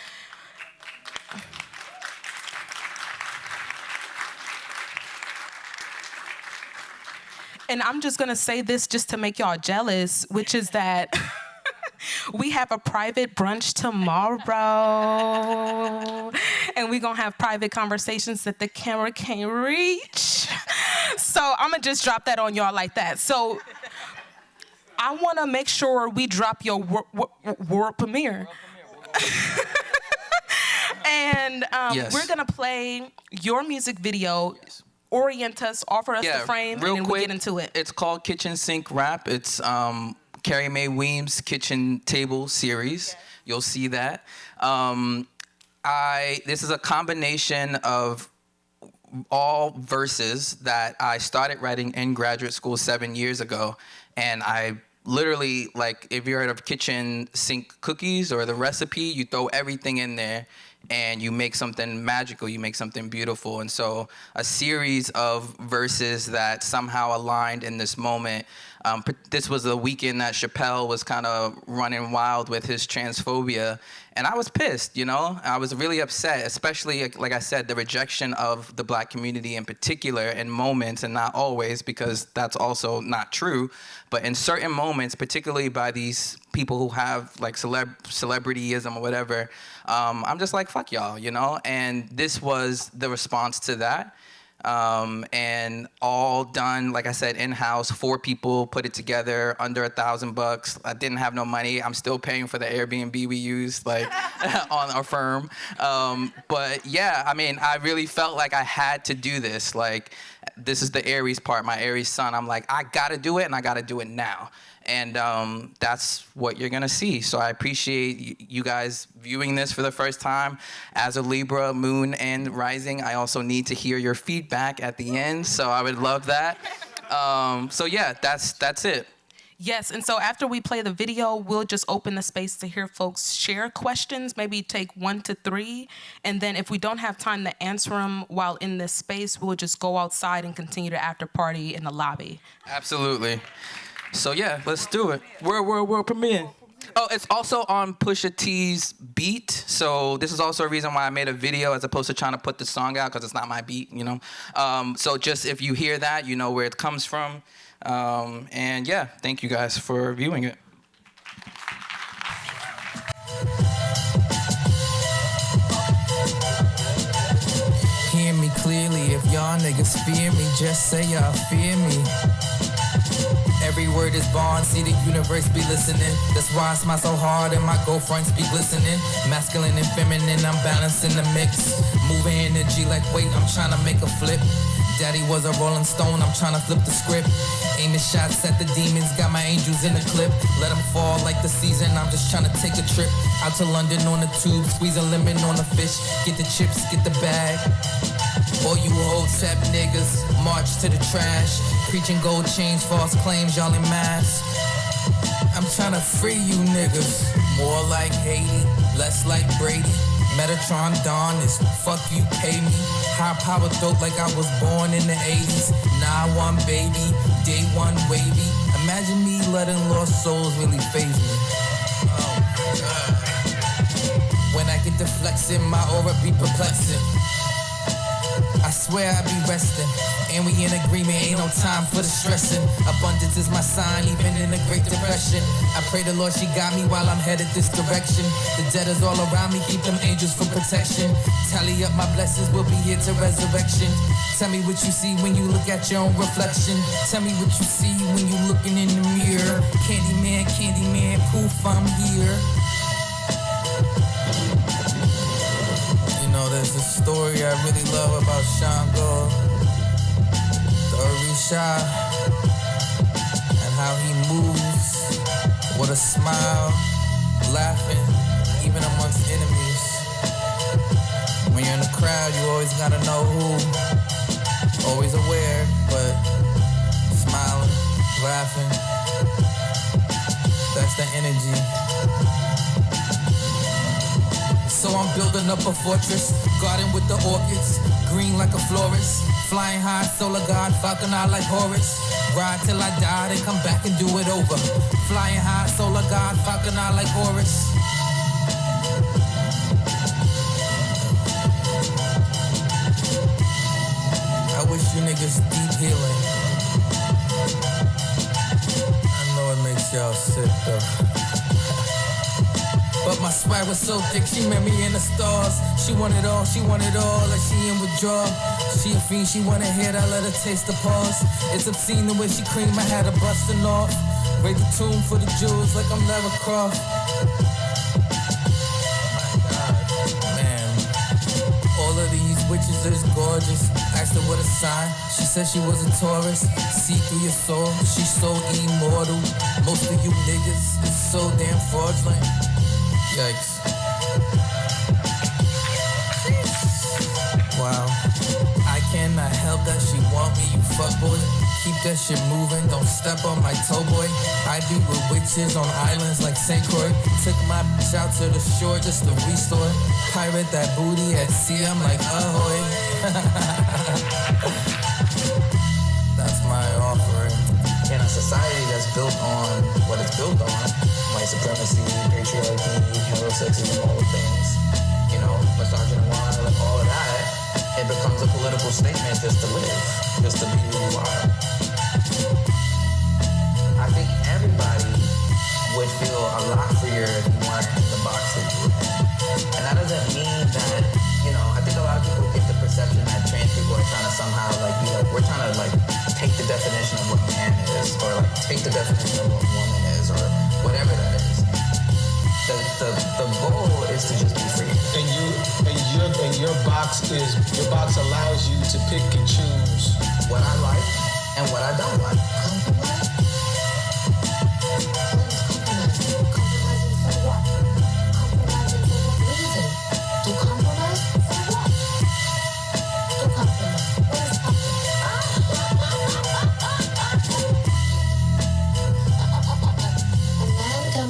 and I'm just gonna say this just to make y'all jealous, which is that we have a private brunch tomorrow, and we're gonna have private conversations that the camera can't reach. So I'm gonna just drop that on y'all like that. So I wanna make sure we drop your world premiere. And yes. We're gonna play your music video, orient us, offer us the frame, and then we'll get into it. It's called Kitchen Sink Rap. It's Carrie Mae Weems' Kitchen Table series. Okay. You'll see that. This is a combination of all verses that I started writing in graduate school 7 years ago. And I literally, like, if you're at a kitchen sink cookies or the recipe, you throw everything in there and you make something magical, you make something beautiful. And so a series of verses that somehow aligned in this moment. This was the weekend that Chappelle was kind of running wild with his transphobia. And I was pissed, you know? I was really upset, especially, like I said, the rejection of the Black community in particular in moments, and not always, because that's also not true, but in certain moments, particularly by these people who have like celebrityism or whatever, I'm just like, fuck y'all, you know? And this was the response to that. And all done, like I said, in-house, 4 people put it together, under $1,000. I didn't have no money. I'm still paying for the Airbnb we used, like, on our firm. But yeah, I mean, I really felt like I had to do this. Like, this is the Aries part, my Aries sun. I'm like, I gotta do it, and I gotta do it now. And that's what you're gonna see. So I appreciate you guys viewing this for the first time. As a Libra, moon, and rising, I also need to hear your feedback at the end. So I would love that. So yeah, that's it. Yes, and so after we play the video, we'll just open the space to hear folks share questions, maybe take 1 to 3. And then if we don't have time to answer them while in this space, we'll just go outside and continue the after party in the lobby. Absolutely. So yeah, let's do it. World premiere. Oh, it's also on Pusha T's beat. So this is also a reason why I made a video as opposed to trying to put the song out, because it's not my beat, you know. So just if you hear that, you know where it comes from. And yeah, thank you guys for viewing it. Hear me clearly, if y'all niggas fear me, just say y'all fear me. Every word is born, see the universe be listening. That's why I smile so hard and my girlfriends be glistening. Masculine and feminine, I'm balancing the mix. Moving energy like weight, I'm trying to make a flip. Daddy was a rolling stone, I'm trying to flip the script. Aiming shots at the demons, got my angels in the clip. Let them fall like the season, I'm just trying to take a trip. Out to London on the tube, squeeze a lemon on the fish. Get the chips, get the bag. All you hotep niggas, march to the trash. Preaching gold chains, false claims, y'all in mass. I'm trying to free you niggas. More like Haiti, less like Brady. Metatron Dawn is fuck you pay me. High power dope like I was born in the 80s. Now I want baby, day one wavy. Imagine me letting lost souls really faze me. Oh God. When I get to flexing, my aura be perplexing. I swear I be resting, and we in agreement, ain't no time for the stressing. Abundance is my sign, even in the Great Depression. I pray the Lord she got me while I'm headed this direction. The dead is all around me, keep them angels for protection. Tally up my blessings, we'll be here to resurrection. Tell me what you see when you look at your own reflection. Tell me what you see when you looking in the mirror. Candyman, poof, I'm here. There's a story I really love about Shango, the Orisha, and how he moves with a smile, laughing, even amongst enemies. When you're in the crowd, you always gotta know who, always aware, but smiling, laughing, that's the energy. So I'm building up a fortress, garden with the orchids, green like a florist. Flying high, solar god, falcon eye like Horus. Ride till I die, then come back and do it over. Flying high, solar god, falcon eye like Horus. I wish you niggas deep healing. I know it makes y'all sick though. But my swag was so thick, she met me in the stars. She wanted all, like she in withdrawal. She a fiend, she wanna hit, I let her taste the pause. It's obscene the way she cream, I had her busting off. Raise the tune for the jewels like I'm Lara Croft. My God, man. All of these witches is gorgeous. Asked her what a sign, she said she was a Taurus. See through your soul, she's so immortal. Most of you niggas is so damn fraudulent. Yikes. Wow. I can't that she want me, you fuckboy. Keep that shit moving, don't step on my toe, boy. I be with witches on islands like St. Croix. Took my bitch out to the shore just to restore. Pirate that booty at sea, I'm like, ahoy. That's my offering. In a society that's built on what it's built on, white supremacy, patriarchy, heterosexism, all the things, you know, misogyny, and all of that, it becomes a political statement just to live, just to be who you are. I think everybody would feel a lot freer if you weren't in the box that you were in. And that doesn't mean that, you know, I think a lot of people get the perception that trans people are trying to somehow like be like, we're trying to like take the definition of what man is, or like take the definition of what woman is, or whatever that is. The goal is to just be free. And your box allows you to pick and choose what I like and what I don't like.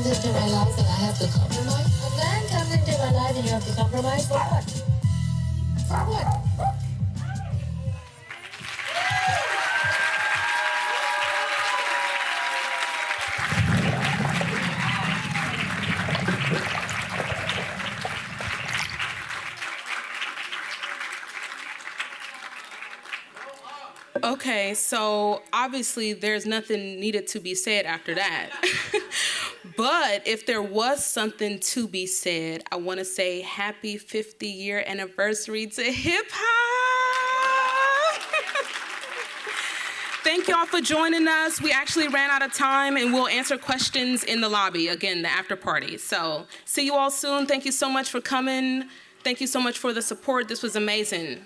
Into my life and I have to compromise. A man comes into my life and you have to compromise for what? For what? Okay, so obviously there's nothing needed to be said after that. But if there was something to be said, I want to say happy 50-year anniversary to hip hop. Thank y'all for joining us. We actually ran out of time and we'll answer questions in the lobby, again, the after party. So see you all soon. Thank you so much for coming. Thank you so much for the support. This was amazing.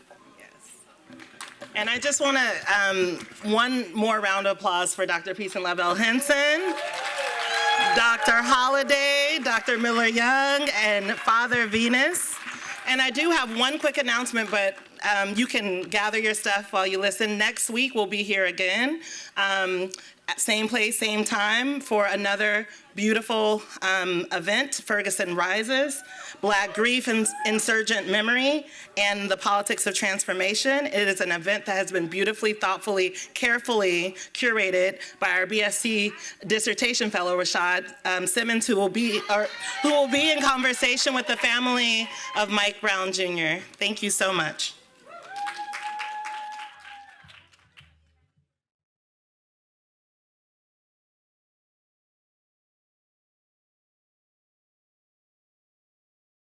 And I just want to, one more round of applause for Dr. Peace and Lavelle Henson, Dr. Holliday, Dr. Miller-Young, and Father Venus. And I do have one quick announcement, but you can gather your stuff while you listen. Next week, we'll be here again, same place, same time, for another beautiful event, Ferguson Rises, Black Grief and Insurgent Memory, and the Politics of Transformation. It is an event that has been beautifully, thoughtfully, carefully curated by our BSc dissertation fellow, Rashad Simmons, who will be in conversation with the family of Mike Brown Jr. Thank you so much.